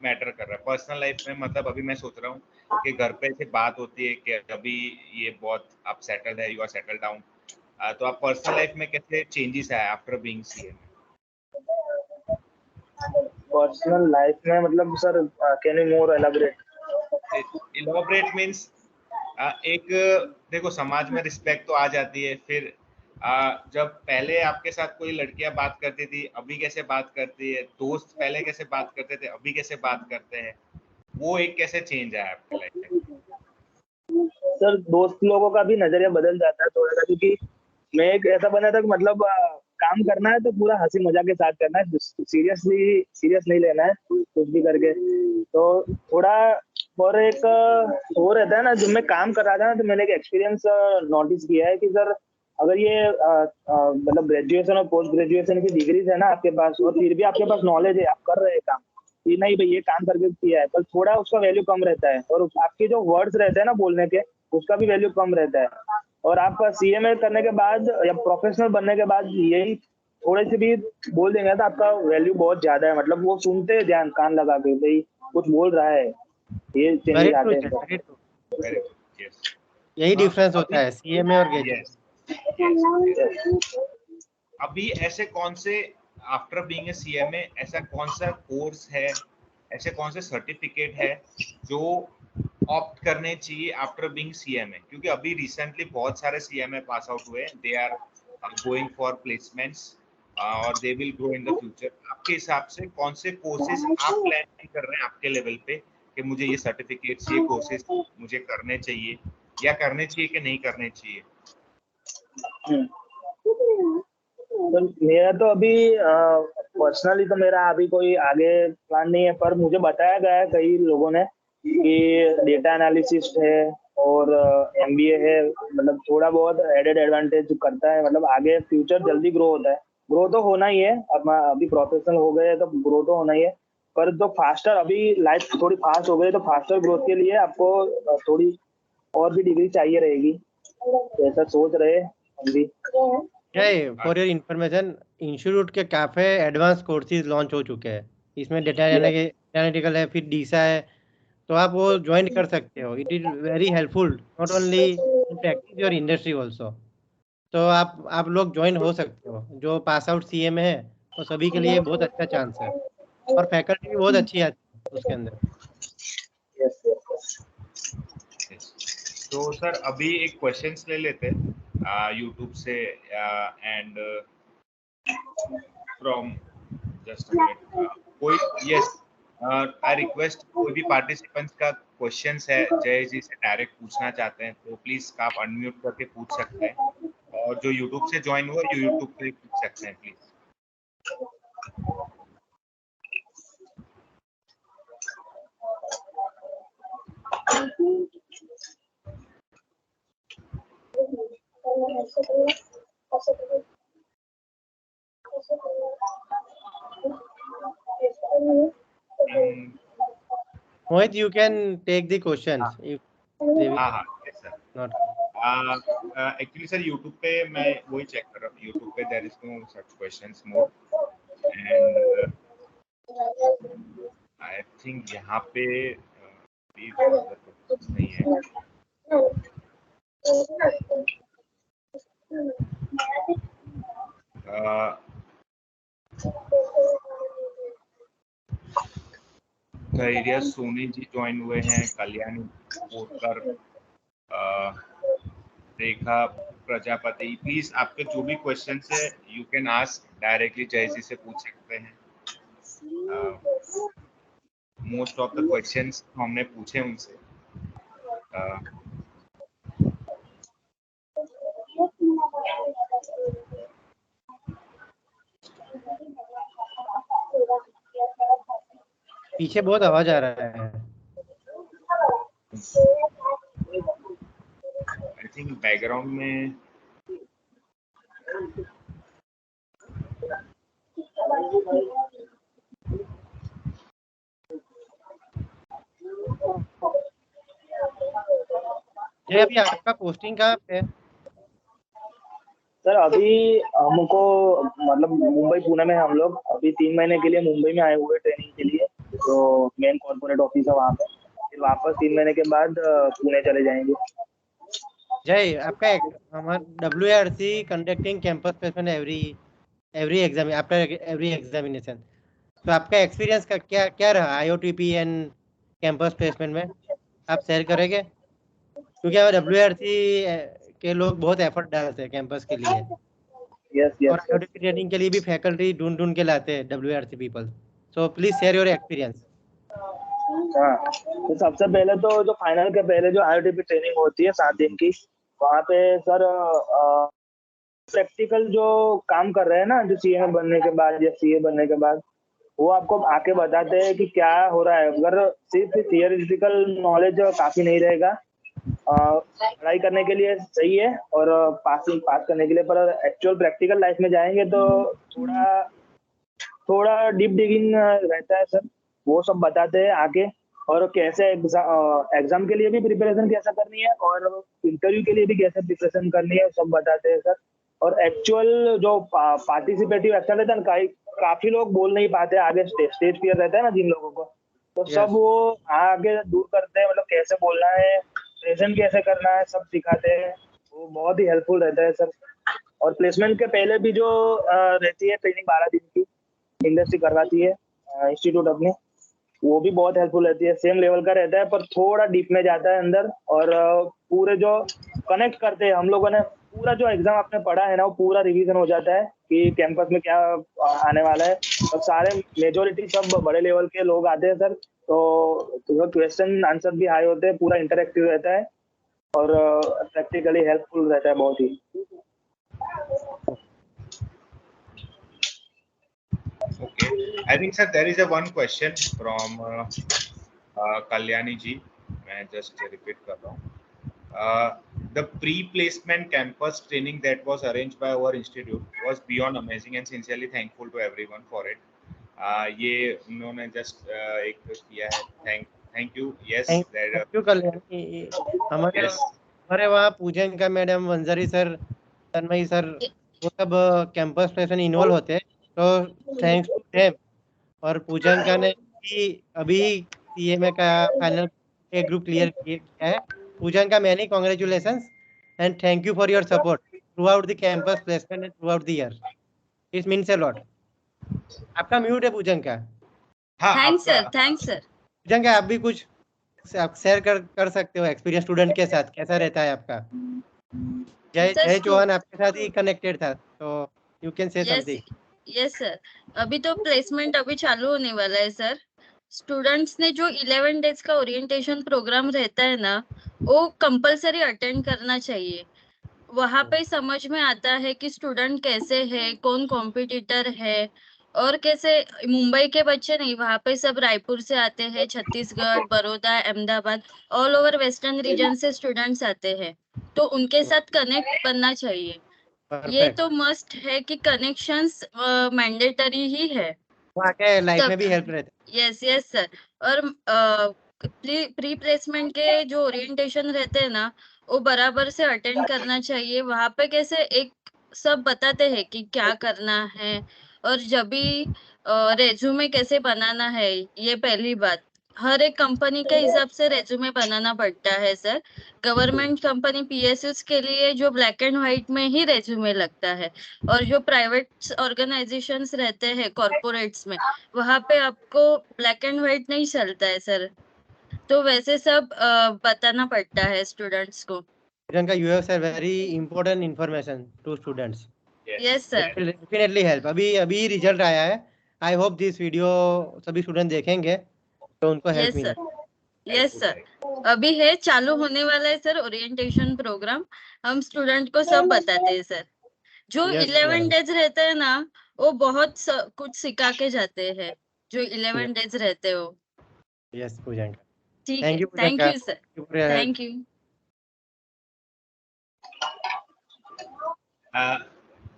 Speaker 2: मैटर कर रहा है पर्सनल लाइफ में? मतलब अभी मैं सोच रहा हूँ कि घर पे से बात होती है कि अभी ये बहुत आप सेटल्ड है, यू आर सेटल डाउन, तो आप पर्सनल लाइफ में कैसे चेंजेस आए after being CM?
Speaker 3: Personal life में मतलब sir can you more elaborate?
Speaker 2: Elaborate means एक, देखो समाज में रिस्पेक्ट तो आ जाती है, फिर जब पहले आपके साथ कोई लड़कियां बात करती थी, अभी कैसे बात करती है, दोस्त पहले कैसे बात करते थे, अभी कैसे बात करते हैं, वो एक कैसे चेंज आया आपके लाइफ में?
Speaker 3: सर दोस्त लोगों का भी नजरिया बदल जाता है थोड़ा सा, क्योंकि मैं एक ऐसा बना था कि मतलब काम करना है तो पूरा हंसी मजाक के साथ करना है, सीरियस नहीं लेना है कुछ भी करके। तो थोड़ा और एक वो रहता है ना, जब मैं काम कर रहा था ना तो मैंने एक एक्सपीरियंस नोटिस किया है कि सर अगर ये मतलब ग्रेजुएशन और पोस्ट ग्रेजुएशन की डिग्रीज है ना आपके पास, और फिर भी आपके पास नॉलेज है, आप कर रहे हैं काम, कि नहीं भाई ये काम करके किया है, पर थोड़ा उसका वैल्यू कम रहता है, और आपके जो वर्ड्स रहते हैं ना बोलने के, उसका भी वैल्यू कम रहता है। और आप सीएमए करने के बाद या प्रोफेशनल बनने के बाद यही थोड़े से भी बोल देंगे तो आपका वैल्यू बहुत ज्यादा है, मतलब वो सुनते हैं ध्यान कान लगा के, भाई कुछ बोल रहा है, ये
Speaker 1: वेरी
Speaker 3: चेंजेस
Speaker 1: ट्रू,
Speaker 3: आते हैं sir.
Speaker 1: Very true.
Speaker 2: Very good, yes.
Speaker 1: यही डिफरेंस होता
Speaker 2: अभी
Speaker 1: है सीएमए और ग्रेजुएट।
Speaker 2: यस यस, अभी ऐसे कौन से आफ्टर बीइंग ए सीएमए ऐसा कौन सा कोर्स है, ऐसे कौन से सर्टिफिकेट है जो ऑप्ट करने चाहिए आफ्टर बीइंग सीएमए? क्योंकि अभी रिसेंटली बहुत सारे सीएमए पास आउट हुए, they are going for placements और they will grow in the future. आपके हिसाब से कौन से कोर्सेज आप प्लान कर रहे हैं आपके लेवल पे कि मुझे ये सर्टिफिकेट्स, ये कोर्सेज मुझे करने चाहिए, या करने चाहिए कि नहीं करने चाहिए?
Speaker 3: तो मेरा तो अभी पर्सनली तो मेरा अभी कोई आगे प्लान नहीं है, पर मुझे बताया गया है कई लोगों ने कि डेटा एनालिसिस्ट है और एमबीए है, मतलब थोड़ा बहुत एडेड एडवांटेज करता है, मतलब आगे फ्यूचर जल्दी ग्रो होता है। ग्रो तो होना ही है, अब अभी प्रोफेशनल हो गए तो ग्रो तो होना ही है, पर जो फास्टर अभी लाइफ थोड़ी फास्ट हो गई, तो फास्टर ग्रोथ के लिए आपको थोड़ी और भी डिग्री चाहिए रहेगी, तो ऐसा सोच रहे हैं हम भी।
Speaker 1: जय, फॉर योर इन्फॉर्मेशन, इंस्टीट्यूट के काफ़ी एडवांस कोर्सेज लॉन्च हो चुके हैं। इसमें डेटा एनालिटिकल है, फिर डीसा है, तो आप वो ज्वाइन कर सकते हो। It is very helpful not only in practice your industry also. तो आप लोग ज्वाइन हो सकते हो। जो पास आउट सीए में है तो सभी के लिए बहुत अच्छा चांस है, और फैकल्टी भी बहुत अच्छी आती है उसके अंदर।
Speaker 3: Yes yes.
Speaker 2: तो सर अभी एक क्वेश्चंस ले लेते हैं यूट्यूब से and from just a minute कोई यस आई रिक्वेस्ट कोई भी पार्टिसिपेंट्स का क्वेश्चंस है जय जी से डायरेक्ट पूछना चाहते हैं तो प्लीज आप अनम्यूट करके पूछ सकते हैं, और जो यूट्यूब से ज्वाइन हुआ यूट्यूब पे पूछ सकते हैं please.
Speaker 1: Mohit, you can take the questions if they will
Speaker 2: हाँ yes sir.
Speaker 1: not.
Speaker 2: Actually sir YouTube पे मैं वही चेक कर रहा हूँ, यूट्यूब पे there is no such questions more and I think यहाँ पे भी कुछ नहीं है। धैर्य सोनी जी ज्वाइन हुए हैं, कल्याणी पोरकर, रेखा प्रजापति। प्लीज आपके जो भी क्वेश्चंस है यू कैन आस्क डायरेक्टली जय जी से पूछ सकते हैं। मोस्ट ऑफ द क्वेश्चंस हमने पूछे उनसे।
Speaker 1: पीछे बहुत आवाज आ रहा है।
Speaker 2: आई थिंक बैकग्राउंड में
Speaker 1: ये अभी आपका पोस्टिंग कहाँ पे है?
Speaker 3: सर अभी हमको मतलब मुंबई पुणे में हम लोग अभी 3 महीने के लिए मुंबई में आए हुए ट्रेनिंग के लिए, जो मेन कॉर्पोरेट ऑफिस है वहाँ पे। फिर वापस 3 महीने के बाद पुणे चले जाएंगे।
Speaker 1: जय, आपका हमारा WARC conducting campus placement every exam after every examination. तो आपका एक्सपीरियंस का क्या रहा IOTP एंड कैंपस प्लेसमेंट में, आप शेयर करेंगे? क्योंकि WARC के लोग बहुत एफर्ट डालते हैं कैंपस के लिए,
Speaker 3: यस
Speaker 1: और
Speaker 3: यस।
Speaker 1: IOTP ट्रेनिंग के लिए भी फैकल्टी ढूंढ के लाते हैं WARC people. So please share your experience.
Speaker 3: हाँ, तो सबसे पहले तो जो फाइनल के पहले जो IOTP ट्रेनिंग होती है 7 दिन की, वहाँ पे सर प्रैक्टिकल जो काम कर रहे हैं ना, जो CA बनने के बाद या CA बनने के बाद, वो आपको आके बताते हैं कि क्या हो रहा है। अगर सिर्फ थियोरिटिकल नॉलेज काफी नहीं रहेगा पढ़ाई करने के लिए सही है और पास करने के लिए, पर एक्चुअल प्रैक्टिकल लाइफ में जाएंगे तो थोड़ा डीप डिगिंग रहता है सर। वो सब बताते हैं आगे, और कैसे एग्जाम के लिए भी प्रिपरेशन कैसा करनी है और इंटरव्यू के लिए भी कैसे प्रिपरेशन करनी है, सब बताते हैं सर। और एक्चुअल जो पार्टिसिपेटिव एक्शन रहता है ना, काफी लोग बोल नहीं पाते आगे, स्टेज फियर रहता है ना जिन लोगों को, तो सब वो आगे दूर करते हैं। मतलब कैसे बोलना है, प्रेजेंट कैसे करना है, सब सिखाते हैं। वो बहुत ही हेल्पफुल रहता है सर। और प्लेसमेंट के पहले भी जो रहती है ट्रेनिंग 12 दिन की, इंडस्ट्री करवाती है इंस्टीट्यूट अपने, वो भी बहुत हेल्पफुल रहती है। सेम लेवल का रहता है पर थोड़ा डीप में जाता है अंदर, और पूरे जो कनेक्ट करते हैं हम लोगों ने, पूरा जो एग्जाम आपने पढ़ा है ना, वो पूरा रिवीजन हो जाता है कि कैंपस में क्या आने वाला है। और सारे मेजोरिटी सब बड़े लेवल के लोग आते हैं सर, तो क्वेश्चन आंसर भी हाई होते हैं, पूरा इंटरेक्टिव रहता है और प्रैक्टिकली हेल्पफुल रहता है बहुत ही।
Speaker 2: okay, I think sir there is a one question from Kalyani ji, मैं just repeat कर रहा हूँ। The pre-placement campus training that was arranged by our institute was beyond amazing and sincerely thankful to everyone for it. ये उन्होंने just एक किया है, thank you, yes
Speaker 1: thank you Kalyani. हमारे वहाँ पूजन का madam, Wanjari sir, Tanmayi sir, वो सब कैंपस प्लेसमेंट इन्वॉल्व होते हैं, तो थैंक्स टू देम। और पूजंका ने भी अभी सीएमए का फाइनल एक ग्रुप क्लियर किया है। Poojanka many congratulations and thank you for your support throughout the campus placement and throughout the year. It means a lot. आपका म्यूट है पूजंका।
Speaker 2: हाँ
Speaker 4: थैंक्स
Speaker 2: आपका
Speaker 4: सर, थैंक्स सर।
Speaker 1: पूजंका आप भी कुछ आप शेयर कर सकते हो एक्सपीरियंस स्टूडेंट के साथ, कैसा रहता है आपका? जय
Speaker 4: सर
Speaker 1: जय चौहान आपके साथ ही कनेक्टेड था, तो you can say
Speaker 4: yes,
Speaker 1: something.
Speaker 4: Yes sir. अभी तो प्लेसमेंट अभी चालू होने वाला है सर। स्टूडेंट्स ने जो 11 डेज का ओरिएंटेशन प्रोग्राम रहता है ना, वो कंपलसरी अटेंड करना चाहिए। वहां पे समझ में आता है कि स्टूडेंट कैसे है, कौन कॉम्पिटिटर है, और कैसे मुंबई के बच्चे नहीं, वहां पे सब रायपुर से आते हैं, Chhattisgarh, Baroda, Ahmedabad, all over western region से स्टूडेंट्स आते हैं। तो उनके साथ कनेक्ट बनना चाहिए। ये
Speaker 1: परफेक्ट।
Speaker 4: तो मस्ट है कि कनेक्शंस मैंडेटरी ही है।
Speaker 1: वहाँ के लाइफ
Speaker 4: तब
Speaker 1: में भी हेल्प रहता
Speaker 4: यस, यस सर। और प्री प्लेसमेंट के जो ओरिएंटेशन रहते हैं ना, वो बराबर से अटेंड करना चाहिए। वहां पे कैसे एक सब बताते हैं कि क्या करना है, और जब भी रेज्यूमे कैसे बनाना है। ये पहली बात, हर एक कंपनी के हिसाब से रेज्यूमे बनाना पड़ता है सर। गवर्नमेंट कंपनी पीएसयूज के लिए जो ब्लैक एंड व्हाइट में ही रेज्यूमे लगता है, और जो प्राइवेट ऑर्गेनाइजेशंस रहते हैं कॉर्पोरेट्स में, वहां पे आपको ब्लैक एंड व्हाइट नहीं चलता है सर। तो वैसे सब बताना पड़ता है स्टूडेंट्स को।
Speaker 1: है। You have sir very important information to students.
Speaker 4: Yes sir.
Speaker 1: Definitely help. अभी अभी रिजल्ट आया है। आई होप दिस वीडियो सभी स्टूडेंट देखेंगे तो उनको हेल्प
Speaker 4: यस
Speaker 1: मिले।
Speaker 4: Sir, yes sir. अभी है, चालू होने वाला है सर ओरिएंटेशन प्रोग्राम। हम स्टूडेंट को सब बताते हैं सर। जो
Speaker 1: यस
Speaker 4: 11 डेज रहते हैं ना, वो बहुत कुछ सिखा के जाते हैं। जो 11 डेज रहते हो।
Speaker 1: यस पूजंका,
Speaker 4: ठीक है,
Speaker 1: thank you
Speaker 4: thank
Speaker 1: Poojanka,
Speaker 4: you sir,
Speaker 1: for your help.
Speaker 4: Thank you.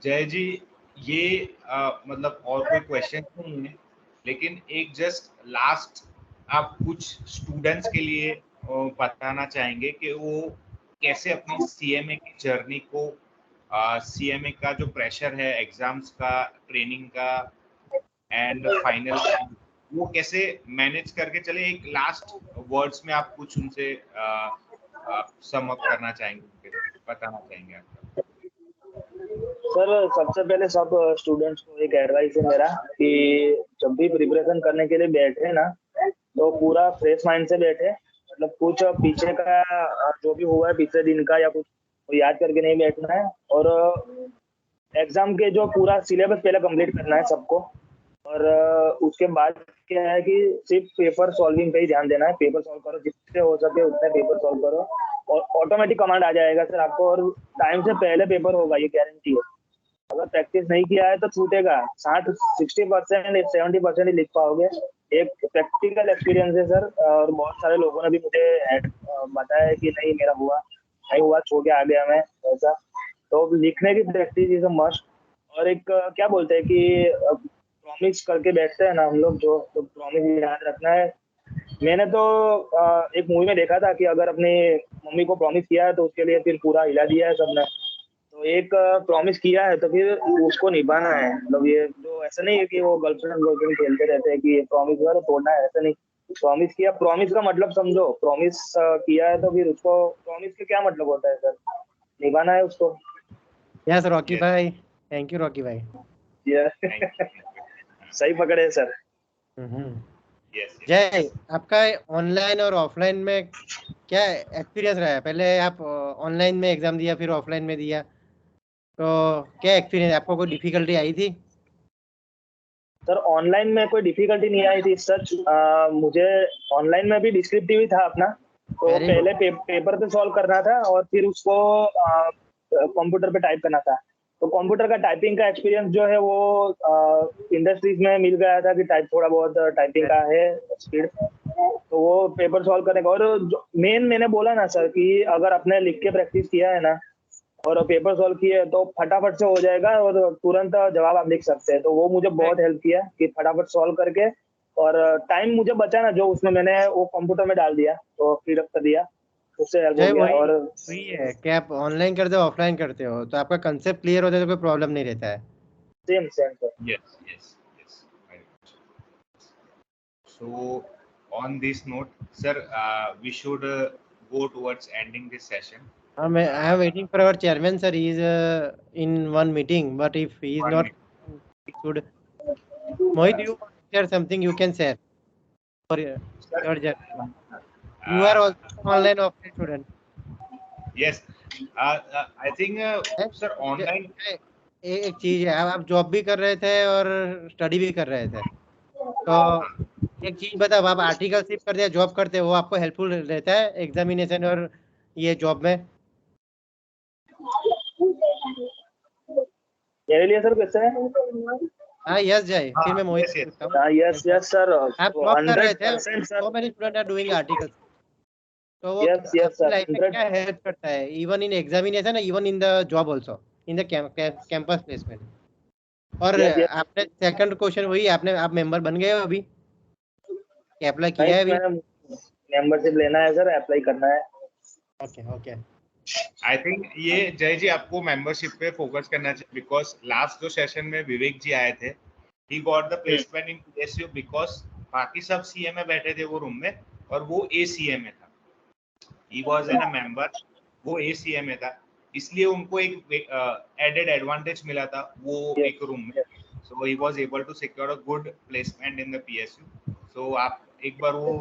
Speaker 2: Jay ji, ये मतलब और कोई क्वेश्चन नहीं है, लेकिन एक जस्ट लास्ट आप कुछ स्टूडेंट्स के लिए बताना चाहेंगे कि वो कैसे अपनी सीएमए की जर्नी को, सीएमए का जो प्रेशर है एग्जाम्स का, ट्रेनिंग का एंड फाइनल, वो कैसे मैनेज करके चले। एक लास्ट वर्ड्स में आप कुछ उनसे सम अप करना चाहेंगे, बताना चाहेंगे आप?
Speaker 3: सर सबसे पहले सब स्टूडेंट्स को एक एडवाइस है मेरा कि जब भी प्रिपरेशन करने के लिए बैठे ना, तो पूरा फ्रेश माइंड से बैठे। मतलब कुछ पीछे का जो भी हुआ है पिछले दिन का या कुछ याद करके नहीं बैठना है। और एग्जाम के जो पूरा सिलेबस पहले कंप्लीट करना है सबको। और उसके बाद क्या है कि सिर्फ पेपर सॉल्विंग पे ही ध्यान देना है। पेपर सॉल्व करो, जितने हो सके उतने पेपर सॉल्व करो, और ऑटोमेटिक कमांड आ जाएगा सर आपको। और टाइम से पहले पेपर होगा, ये गारंटी है। अगर प्रैक्टिस नहीं किया है तो छूटेगा। 60% 70% ही लिख पाओगे। एक प्रैक्टिकल एक्सपीरियंस है सर। और बहुत सारे लोगों ने भी मुझे बताया है कि नहीं मेरा हुआ, नहीं हुआ, छो के आ गया मैं ऐसा। तो लिखने की प्रैक्टिस इज अ मस्ट। और एक क्या बोलते हैं कि प्रॉमिस करके बैठते हैं ना हम लोग, जो तो प्रॉमिस याद रखना है। मैंने तो एक मूवी में देखा था कि अगर अपनी मम्मी को प्रॉमिस किया है तो उसके लिए फिर पूरा हिला दिया है सबने। तो एक प्रॉमिस किया है तो फिर उसको निभाना है। मतलब ये जो ऐसा नहीं है कि वो गर्लफ्रेंड खेलते रहते हैं कि प्रॉमिस करो तोड़ना है, ऐसा नहीं। प्रॉमिस किया, प्रॉमिस का मतलब समझो। प्रॉमिस किया है तो फिर उसको, प्रॉमिस के क्या मतलब होता है सर, निभाना है उसको।
Speaker 1: यस रॉकी भाई, थैंक यू रॉकी भाई।
Speaker 3: सही पकड़े सर।
Speaker 1: जय, आपका ऑनलाइन और ऑफलाइन में क्या एक्सपीरियंस रहा है? पहले आप ऑनलाइन में एग्जाम दिया, फिर ऑफलाइन में दिया, तो क्या एक्सपीरियंस, आपको कोई डिफिकल्टी आई थी?
Speaker 3: सर ऑनलाइन में कोई डिफिकल्टी नहीं आई थी सच। मुझे ऑनलाइन में भी डिस्क्रिप्टिव ही था अपना। तो
Speaker 1: Very
Speaker 3: पहले
Speaker 1: good.
Speaker 3: पेपर पे सॉल्व करना था और फिर उसको कंप्यूटर पे टाइप करना था। तो कंप्यूटर का टाइपिंग का एक्सपीरियंस जो है वो इंडस्ट्रीज में मिल गया था कि टाइप थोड़ा बहुत टाइपिंग का है स्पीड। तो वो पेपर सॉल्व करने का। और मेन मैंने बोला ना सर कि अगर आपने लिख के प्रैक्टिस किया है ना और पेपर सॉल्व किए तो फटाफट से हो जाएगा और तुरंत जवाब आप लिख सकते हैं। तो वो मुझे बहुत हेल्प किया कि फटाफट सॉल्व करके, और टाइम मुझे बचा ना जो उसमें मैंने वो कंप्यूटर में डाल दिया तो फिर कर दिया। उससे हेल्प
Speaker 1: जय
Speaker 3: हो गया।
Speaker 1: वही
Speaker 3: और
Speaker 1: वही है कि आप ऑनलाइन करते हो ऑफलाइन करते हो, तो आपका कंसेप्ट क्लियर होता है तो कोई प्रॉब्लम नहीं रहता है।
Speaker 3: Same same sir.
Speaker 2: Yes, yes, yes. Very much. So, on this note, sir, we should go towards ending this session.
Speaker 1: I am waiting for our chairman, sir. He is in one meeting, but if he is
Speaker 2: One
Speaker 1: not,
Speaker 2: minute.
Speaker 1: he should. Mohit, you want to share something? You can share for your journey. You are also online offline student.
Speaker 2: Yes. I think,
Speaker 1: है?
Speaker 2: sir, online.
Speaker 1: एक चीज है, आप job भी कर रहे थे और स्टडी भी कर रहे थे, तो एक चीज बताओ, आप आर्टिकलशिप करते हैं, जॉब करते हैं, वो आपको हेल्पफुल रहता है एग्जामिनेशन और ये जॉब में?
Speaker 3: मेरे लिए सर कैसे है?
Speaker 1: हाँ यस जय, फिर मैं मोहित
Speaker 2: Yes,
Speaker 1: से
Speaker 2: yes.
Speaker 1: पूछता हूँ।
Speaker 3: यस यस सर,
Speaker 1: आप जॉब कर रहे थे,
Speaker 3: 100% सर।
Speaker 1: so many student are doing articles, तो वो
Speaker 3: यस यस
Speaker 1: आपकी
Speaker 3: सर,
Speaker 1: लाइफ में
Speaker 3: 100।
Speaker 1: क्या हेल्प करता है, even in examination, even in the job also, in the campus placement? और
Speaker 3: यस यस।
Speaker 1: आपने सेकंड क्वेश्चन वही, आपने आप मेंबर बन गए हो अभी, अप्लाई
Speaker 3: नहीं,
Speaker 1: किया है अभी?
Speaker 3: मैंने मेंबरशिप लेना है सर, अप्लाई करना है।
Speaker 1: Okay okay.
Speaker 2: आई थिंक ये जय जी आपको मेंबरशिप पे फोकस करना चाहिए, बिकॉज लास्ट जो सेशन में विवेक जी आए थे, he got the placement in PSU because बाकी सब सीए में बैठे थे वो रूम में, और वो एसीए में था। He was an a member, वो एसीए में था, इसलिए उनको एक एडेड एडवांटेज मिला था वो एक रूम में। So he was able to secure a good placement in the PSU. So आप एक बार वो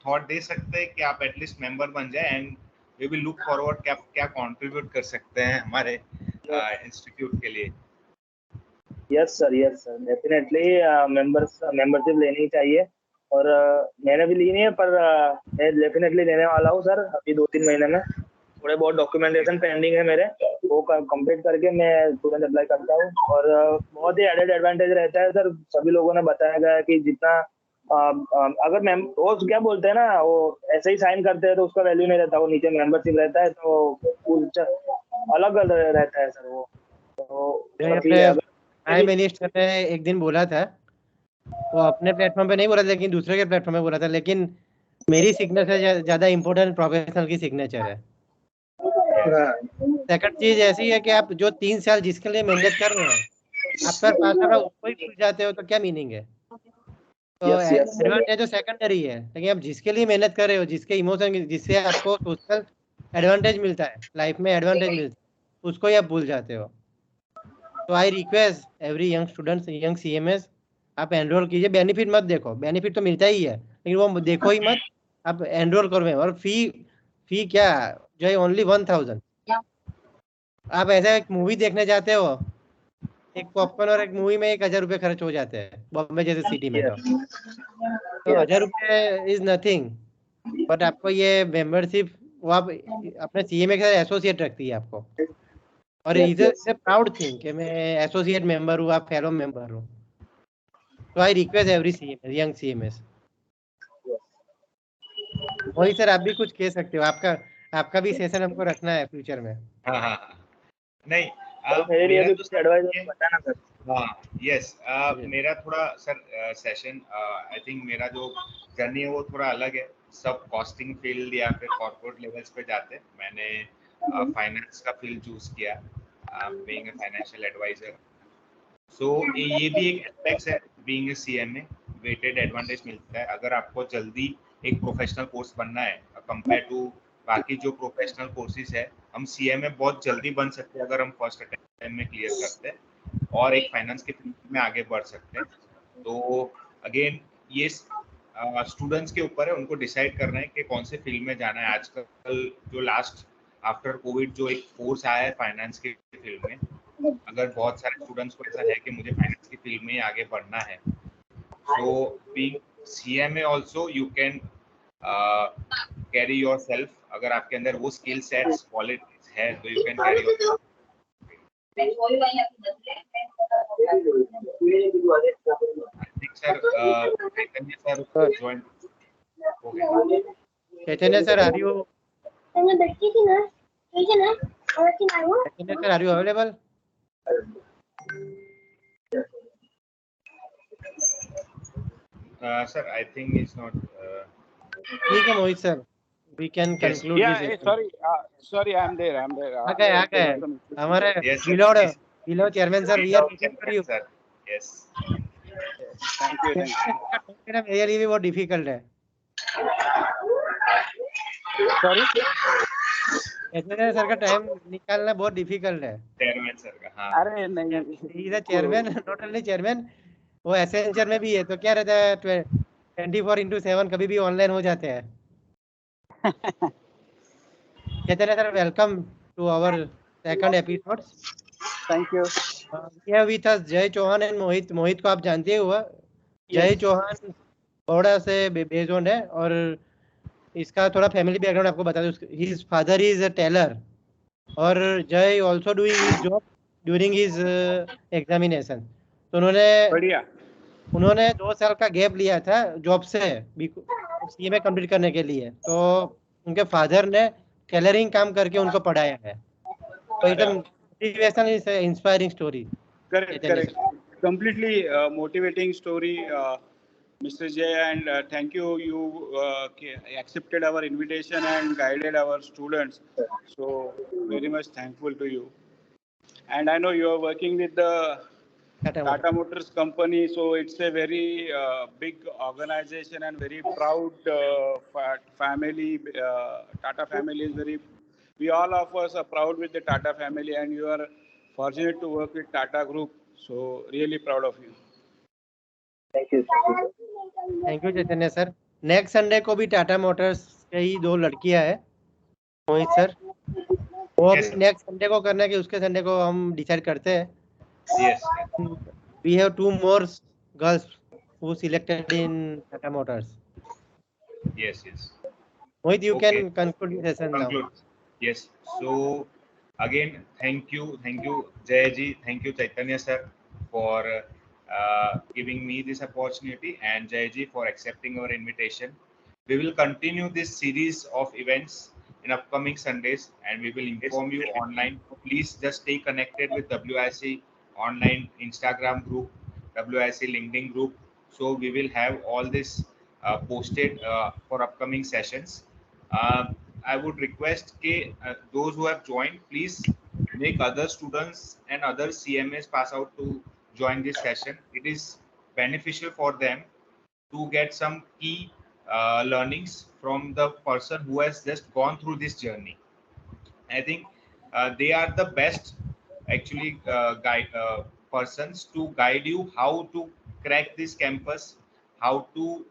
Speaker 2: थॉट दे सकते हैं कि आप एटलीस्ट मेंबर बन जाए, and we will look forward क्या क्या कंट्रीब्यूट कर सकते हैं हमारे इंस्टीट्यूट के लिए।
Speaker 3: यस सर, डेफिनेटली मेंबरशिप लेनी चाहिए। और मैंने भी ली नहीं है, पर मैं डेफिनेटली लेने वाला हूँ सर, अभी 2-3 महीने में। थोड़े बहुत डॉक्यूमेंटेशन पेंडिंग है मेरे, वो कंप्लीट करके मैं तुरंत अप्लाई करता हूँ। और बहुत ही एडेड एडवांटेज रहता है सर, सभी लोगों ने बताया गया है कि जितना अगर वो क्या बोलते हैं ना, वो ऐसे ही साइन करते हैं तो उसका वैल्यू नहीं रहता, वो नीचे मेंबरशिप रहता है तो अलग अलग रहता है सर वो। तो
Speaker 1: प्राइम मिनिस्टर ने एक दिन बोला था, वो अपने प्लेटफॉर्म पे नहीं बोला, लेकिन दूसरे के प्लेटफॉर्म पे बोला था, लेकिन मेरी सिग्नेचर ज्यादा इंपॉर्टेंट प्रोफेशनल की सिग्नेचर है। सेकंड चीज ऐसी है कि आप जो 3 साल जिसके लिए मेहनत कर रहे हो, आफ्टर 5 साल उसको ही भूल जाते हो, तो क्या मीनिंग है? तो एडवांटेज जो सेकेंडरी है, लेकिन आप जिसके लिए मेहनत कर रहे हो, जिसके इमोशन, जिससे आपको सोशल एडवांटेज मिलता है, लाइफ में एडवांटेज मिलता है, उसको ही आप भूल जाते हो। तो I request every young students, young CMS, आप एनरोल कीजिए। बेनिफिट मत देखो, बेनिफिट तो मिलता ही है, लेकिन वो देखो ही मत, आप एनरोल करो। और फी क्या जो है, ओनली 1000। आप ऐसा एक मूवी देखने जाते हो, एक पॉपकॉर्न और एक मूवी में 1000 रुपये खर्च हो जाते हैं बॉम्बे जैसे सिटी में। तो 1000 रुपये इज नथिंग, बट आपको ये मेंबरशिप, वो आप अपने सीएमए के साथ एसोसिएट रखती है आपको, और इज ए प्राउड थिंग कि मैं एसोसिएट मेंबर हूँ, आप फेलो मेंबर हो। तो I request every CMS, young CMS. वही सर, आप भी कुछ कह सकते हो, आपका भी सेशन हमको रखना है फ्यूचर में।
Speaker 2: हाँ हाँ हाँ, नहीं
Speaker 3: मेरे लिए
Speaker 2: मेरा
Speaker 3: भी
Speaker 2: तो
Speaker 3: कुछ एडवाइस बताना सर।
Speaker 2: हाँ यस, मेरा थोड़ा सर सेशन, आई थिंक मेरा जो जर्नी है वो थोड़ा अलग है। सब कॉस्टिंग फील्ड या फिर कॉर्पोरेट लेवल्स पे जाते हैं, मैंने फाइनेंस का फील्ड चूज किया, बीइंग अ फाइनेंशियल एडवाइजर। सो ये भी एक एस्पेक्ट है, being a CMA weighted advantage मिलता है अगर आपको जल्दी एक प्रोफेशनल कोर्स बनना है कंपेयर टू बाकी जो प्रोफेशनल कोर्सेज है। हम सीएमए बहुत जल्दी बन सकते हैं अगर हम फर्स्ट अटेम्प्ट में क्लियर करते हैं और एक फाइनेंस के फील्ड में आगे बढ़ सकते हैं। तो अगेन ये स्टूडेंट्स के ऊपर है, उनको डिसाइड करना है कि कौन से फील्ड में जाना है। आजकल जो लास्ट आफ्टर कोविड जो एक फोर्स आया है फाइनेंस के फील्ड में, अगर बहुत सारे स्टूडेंट्स को ऐसा है कि मुझे फाइनेंस की फील्ड में ही आगे बढ़ना है, so being CMA also you can carry yourself, अगर आपके अंदर वो स्किल सेट्स क्वालिटीज है तो you can carry yourself। I think sir Chaitanya sir join हो गए।
Speaker 1: Chaitanya sir, are you available?
Speaker 2: Sir I think it's not
Speaker 1: ठीक है Mohit sir, we can
Speaker 2: Yes.
Speaker 1: conclude
Speaker 5: Yeah,
Speaker 1: this.
Speaker 5: sorry, I'm there.
Speaker 1: आ गए
Speaker 5: There was some issue.
Speaker 1: हमारे
Speaker 2: Yes, sir.
Speaker 1: beloved
Speaker 2: Please.
Speaker 1: chairman sir, we are waiting for you.
Speaker 2: Sir. Yes.
Speaker 5: Thank you.
Speaker 1: मेरा मेरे लिए भी बहुत डिफिकल्ट है.
Speaker 5: Sorry?
Speaker 1: एचएनएल सर का टाइम निकालना बहुत डिफिकल्ट है.
Speaker 2: Chairman sir का. हाँ.
Speaker 5: अरे नहीं.
Speaker 1: He is a chairman, not only chairman, वो एसेंचर में भी है. तो क्या रहता है 24/7 कभी भी ऑनलाइन हो जाते हैं. Chaitanya sir, welcome to our second episode.
Speaker 5: Thank you.
Speaker 1: We have with us जय चौहान एंड मोहित. मोहित को आप जानते हुआ. जय चौहान बड़ौदा से बेस्ड ऑन है और इसका थोड़ा फैमिली बैकग्राउंड आपको बता दूं. His father is a tailor और जय also doing his job during his examination. तो
Speaker 5: बढ़िया.
Speaker 1: उन्होंने 2 साल का गैप लिया था जॉब से सीएमए कंप्लीट करने के लिए. तो उनके फादर ने टेलरिंग काम करके उनको पढ़ाया है. तो it's motivational, is inspiring story.
Speaker 5: Correct. Completely motivating story, Mr. Jay, and thank you. You accepted our invitation and guided our students. So very much thankful to you. And I know you are working with the Tata Motors company, so it's a very big organization and very proud family. Tata family is very. We all of us are proud with the Tata family, and you are fortunate to work with Tata Group. So really proud of you.
Speaker 3: Thank you.
Speaker 1: Thank you Chaitanya sir. Next Sunday को भी Tata Motors के ही 2 लड़कियां हैं, मोहित sir. वो
Speaker 2: Yes,
Speaker 1: भी next Sunday को करना है कि उसके संडे को हम डिसाइड करते हैं.
Speaker 2: Yes.
Speaker 1: We have 2 more girls who selected in Tata Motors.
Speaker 2: Yes.
Speaker 1: Mohit, you
Speaker 2: Okay.
Speaker 1: can conclude the session now.
Speaker 2: Conclude. Yes. So again, thank you, Jay ji, thank you, Chaitanya sir, for giving me this opportunity, and Jay ji for accepting our invitation. We will continue this series of events in upcoming Sundays, and we will inform you online. Please just stay connected with WIC online Instagram group, WIC LinkedIn group. So we will have all this posted for upcoming sessions. I would request those who have joined, please make other students and other CMAs pass out to join this session. It is beneficial for them to get some key learnings from the person who has just gone through this journey. I think they are the best actually persons to guide you how to crack this campus, how to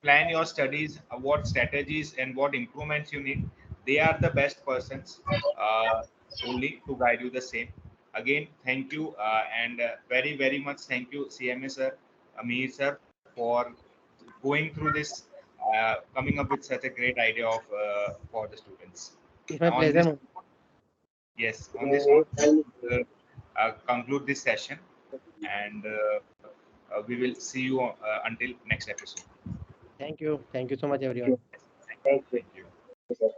Speaker 2: plan your studies, what strategies and what improvements you need. They are the best persons only to guide you the same. Again, thank you and very much thank you CMA sir, Amir sir, for going through this, coming up with such a great idea of for the students.
Speaker 1: It's my pleasure.
Speaker 2: Yes, on this note, conclude this session, and we will see you until next episode.
Speaker 1: Thank you so much everyone.
Speaker 3: Thank you.
Speaker 2: Thank you.